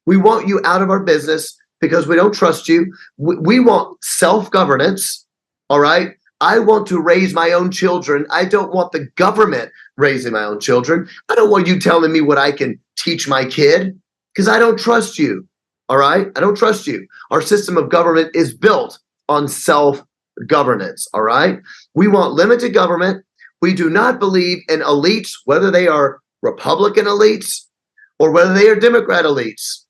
We want you out of our business because we don't trust you. We want self-governance, all right? I want to raise my own children. I don't want the government raising my own children. I don't want you telling me what I can teach my kid because I don't trust you, all right? I don't trust you. Our system of government is built on self-governance, all right? We want limited government. We do not believe in elites, whether they are Republican elites or whether they are Democrat elites,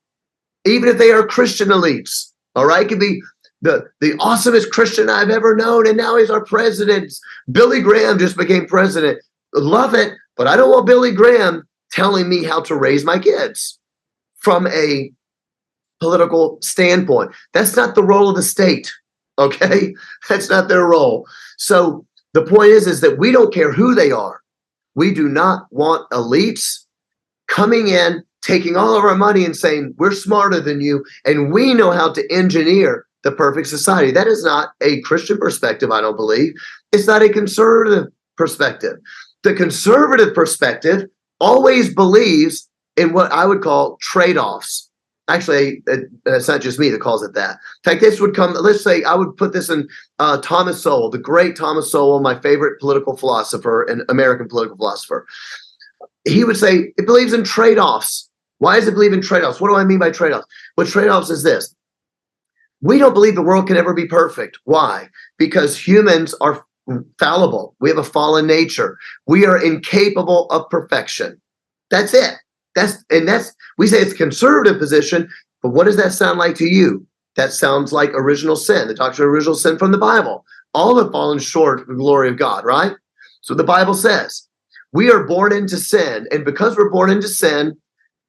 even if they are Christian elites, all right? It could be the awesomest Christian I've ever known, and now he's our president. Billy Graham just became president. Love it, but I don't want Billy Graham telling me how to raise my kids from a political standpoint. That's not the role of the state, okay? That's not their role. So the point is that we don't care who they are. We do not want elites coming in, taking all of our money and saying, we're smarter than you, and we know how to engineer the perfect society. That is not a Christian perspective, I don't believe. It's not a conservative perspective. The conservative perspective always believes in what I would call trade-offs. Actually, it's not just me that calls it that. In fact, this would come, let's say I would put this in Thomas Sowell, the great Thomas Sowell, my favorite political philosopher and American political philosopher. He would say it believes in trade-offs. Why does it believe in trade-offs? What do I mean by trade-offs? What trade-offs is this? We don't believe the world can ever be perfect. Why? Because humans are fallible. We have a fallen nature. We are incapable of perfection. That's it. We say it's a conservative position, but what does that sound like to you? That sounds like original sin, the doctrine of original sin from the Bible. All have fallen short of the glory of God, right? So the Bible says we are born into sin, and because we're born into sin,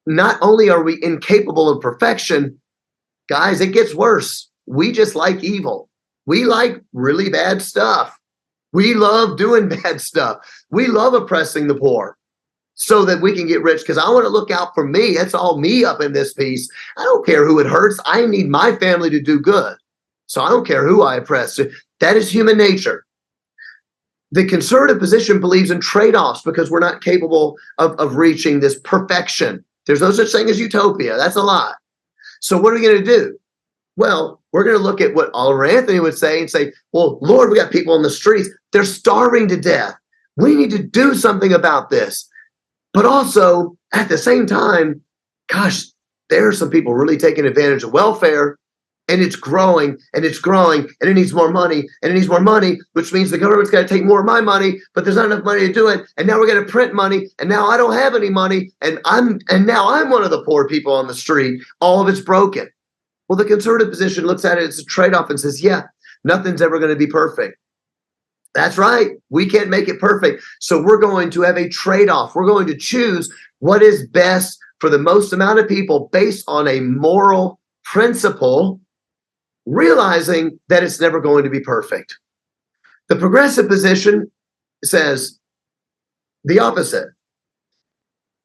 not only are we incapable of perfection, guys, it gets worse. We just like evil. We like really bad stuff. We love doing bad stuff. We love oppressing the poor so that we can get rich because I want to look out for me. That's all me up in this piece. I don't care who it hurts. I need my family to do good. So I don't care who I oppress. That is human nature. The conservative position believes in trade-offs because we're not capable of reaching this perfection. There's no such thing as utopia. That's a lie. So what are we going to do? Well, we're going to look at what Oliver Anthony would say and say, well, Lord, we got people on the streets. They're starving to death. We need to do something about this. But also, at the same time, gosh, there are some people really taking advantage of welfare, and it's growing, and it's growing, and it needs more money, and it needs more money, which means the government's got to take more of my money, but there's not enough money to do it, and now we're going to print money, and now I don't have any money, and now I'm one of the poor people on the street. All of it's broken. Well, the conservative position looks at it as a trade-off and says, yeah, nothing's ever going to be perfect. That's right. We can't make it perfect. So we're going to have a trade-off. We're going to choose what is best for the most amount of people based on a moral principle, realizing that it's never going to be perfect. The progressive position says the opposite.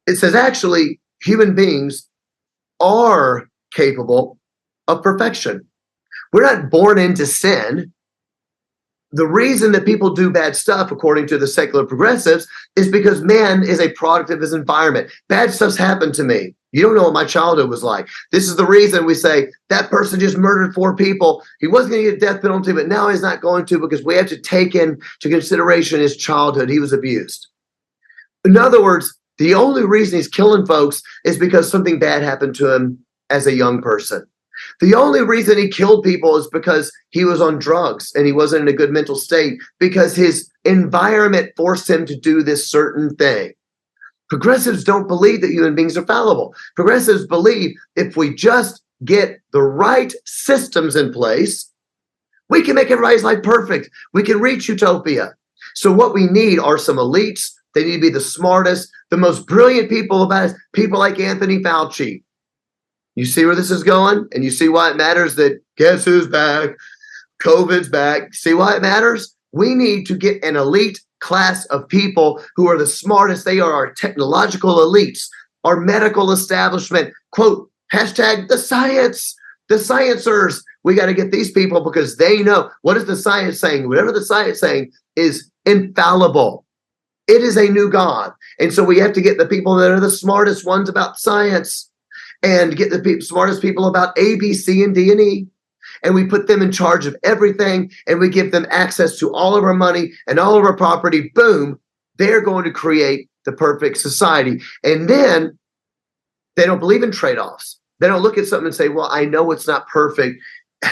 It says actually human beings are capable of perfection. We're not born into sin. The reason that people do bad stuff, according to the secular progressives, is because man is a product of his environment. Bad stuff's happened to me. You don't know what my childhood was like. This is the reason we say that person just murdered 4 people. He wasn't going to get a death penalty, but now he's not going to, because we have to take into consideration his childhood. He was abused. In other words, the only reason he's killing folks is because something bad happened to him as a young person. The only reason he killed people is because he was on drugs and he wasn't in a good mental state, because his environment forced him to do this certain thing. Progressives don't believe that human beings are fallible. Progressives believe if we just get the right systems in place, we can make everybody's life perfect. We can reach utopia. So what we need are some elites. They need to be the smartest, the most brilliant people about it, people like Anthony Fauci. You see where this is going? And you see why it matters that guess who's back? COVID's back. See why it matters? We need to get an elite class of people who are the smartest. They are our technological elites, our medical establishment. Quote, hashtag the science, the sciencers. We got to get these people because they know. What is the science saying? Whatever the science saying is infallible. It is a new God. And so we have to get the people that are the smartest ones about science and get the smartest people about A, B, C, and D, and E. And we put them in charge of everything, and we give them access to all of our money and all of our property. Boom, they're going to create the perfect society. And then they don't believe in trade-offs. They don't look at something and say, well, I know it's not perfect.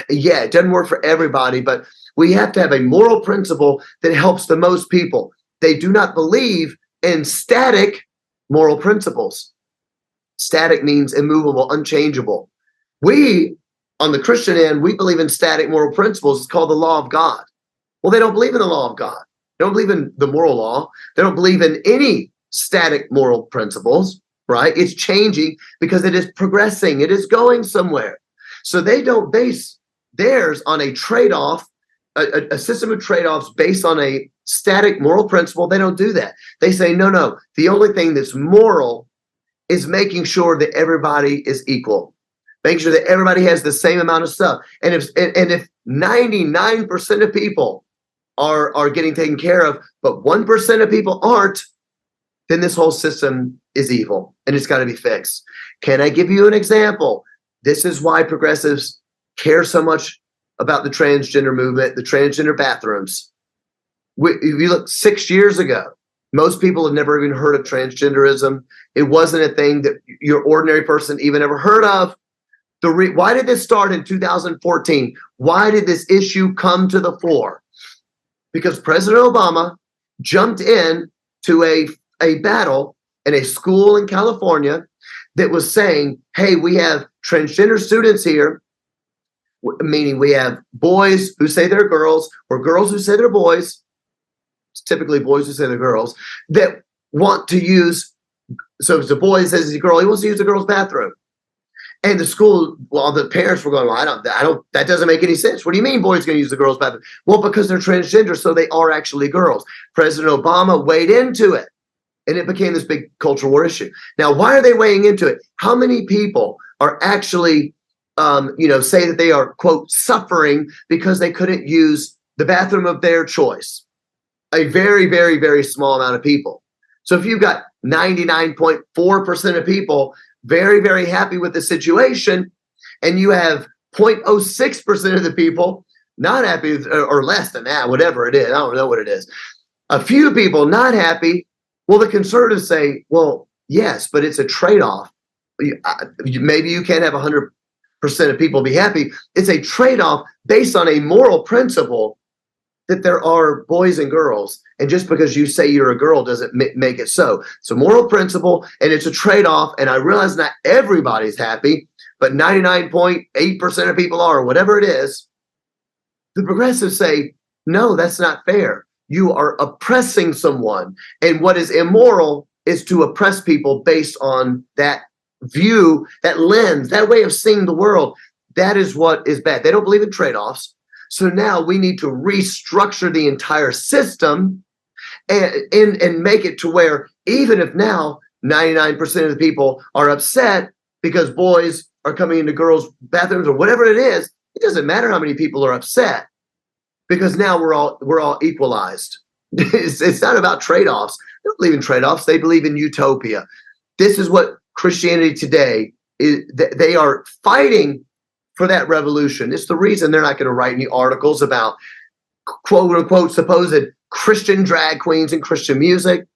Yeah, it doesn't work for everybody, but we have to have a moral principle that helps the most people. They do not believe in static moral principles. Static means immovable, unchangeable. We, on the Christian end, we believe in static moral principles. It's called the law of God. Well, they don't believe in the law of God. They don't believe in the moral law. They don't believe in any static moral principles, right? It's changing because it is progressing. It is going somewhere. So they don't base theirs on a trade-off, a system of trade-offs based on a static moral principle. They don't do that. They say, no, the only thing that's moral is making sure that everybody is equal, making sure that everybody has the same amount of stuff. And if 99% of people are getting taken care of, but 1% of people aren't, then this whole system is evil and it's got to be fixed. Can I give you an example? This is why progressives care so much about the transgender movement, the transgender bathrooms. If you look 6 years ago, most people had never even heard of transgenderism. It wasn't a thing that your ordinary person even ever heard of. Why did this start in 2014? Why did this issue come to the fore? Because President Obama jumped in to a battle in a school in California that was saying, hey, we have transgender students here, meaning we have boys who say they're girls or girls who say they're boys. It's typically boys who say they're girls that want to use. So if the boy says he's a girl, he wants to use the girl's bathroom. And the school, well, the parents were going, well, I don't, that doesn't make any sense. What do you mean boys going to use the girl's bathroom? Well, because they're transgender, so they are actually girls. President Obama weighed into it, and it became this big cultural war issue. Now, why are they weighing into it? How many people are actually, say that they are, quote, suffering because they couldn't use the bathroom of their choice? A very, very, very small amount of people. So if you've got 99.4% of people very, very happy with the situation, and you have 0.06% of the people not happy, or less than that, whatever it is, I don't know what it is, a few people not happy, well, the conservatives say, well, yes, but it's a trade-off. Maybe you can't have 100% of people be happy. It's a trade-off based on a moral principle that there are boys and girls, and just because you say you're a girl doesn't make it so. It's a moral principle, and it's a trade-off, and I realize not everybody's happy, but 99.8% of people are, or whatever it is. The progressives say, no, that's not fair. You are oppressing someone, and what is immoral is to oppress people based on that view, that lens, that way of seeing the world. That is what is bad. They don't believe in trade-offs. So now we need to restructure the entire system and make it to where even if now 99% of the people are upset because boys are coming into girls' bathrooms or whatever it is, it doesn't matter how many people are upset because now we're all equalized. It's not about trade-offs. They don't believe in trade-offs. They believe in utopia. This is what Christianity today is. They are fighting for that revolution. It's the reason they're not going to write any articles about quote unquote supposed Christian drag queens and Christian music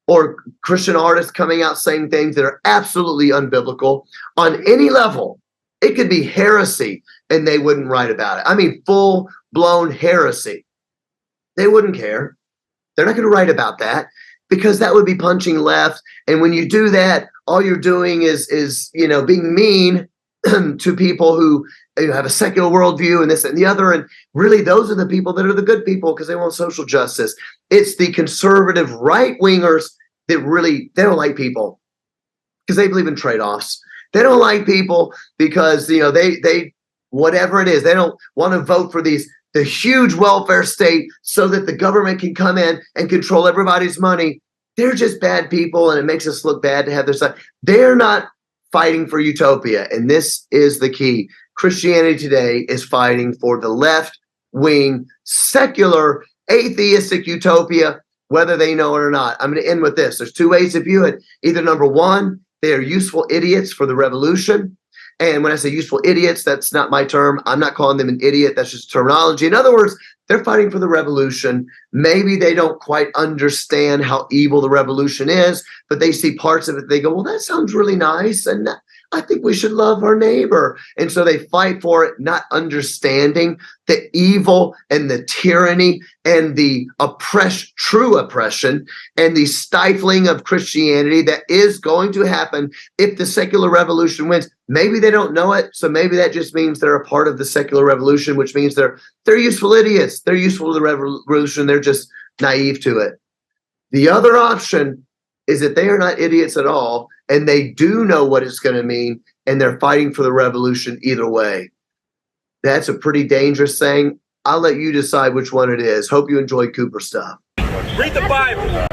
or Christian artists coming out saying things that are absolutely unbiblical on any level. It could be heresy and they wouldn't write about it. I mean, full-blown heresy. They wouldn't care. They're not going to write about that because that would be punching left. And when you do that, all you're doing is being mean to people who have a secular worldview and this and the other. And really, those are the people that are the good people because they want social justice. It's the conservative right-wingers that really, they don't like people because they believe in trade-offs. They don't like people because, they whatever it is, they don't want to vote for the huge welfare state so that the government can come in and control everybody's money. They're just bad people, and it makes us look bad to have their side. They're not fighting for utopia, and this is the key. Christianity today is fighting for the left-wing, secular, atheistic utopia, whether they know it or not. I'm going to end with this. There's two ways to view it. Either number one, they are useful idiots for the revolution. And when I say useful idiots, that's not my term. I'm not calling them an idiot. That's just terminology. In other words, they're fighting for the revolution. Maybe they don't quite understand how evil the revolution is, but they see parts of it. They go, well, that sounds really nice. And I think we should love our neighbor. And so they fight for it, not understanding the evil and the tyranny and the true oppression and the stifling of Christianity that is going to happen if the secular revolution wins. Maybe they don't know it. So maybe that just means they're a part of the secular revolution, which means they're useful idiots. They're useful to the revolution. They're just naive to it. The other option is that they are not idiots at all, and they do know what it's going to mean, and they're fighting for the revolution either way. That's a pretty dangerous thing. I'll let you decide which one it is. Hope you enjoyed Cooper stuff. Read the Bible.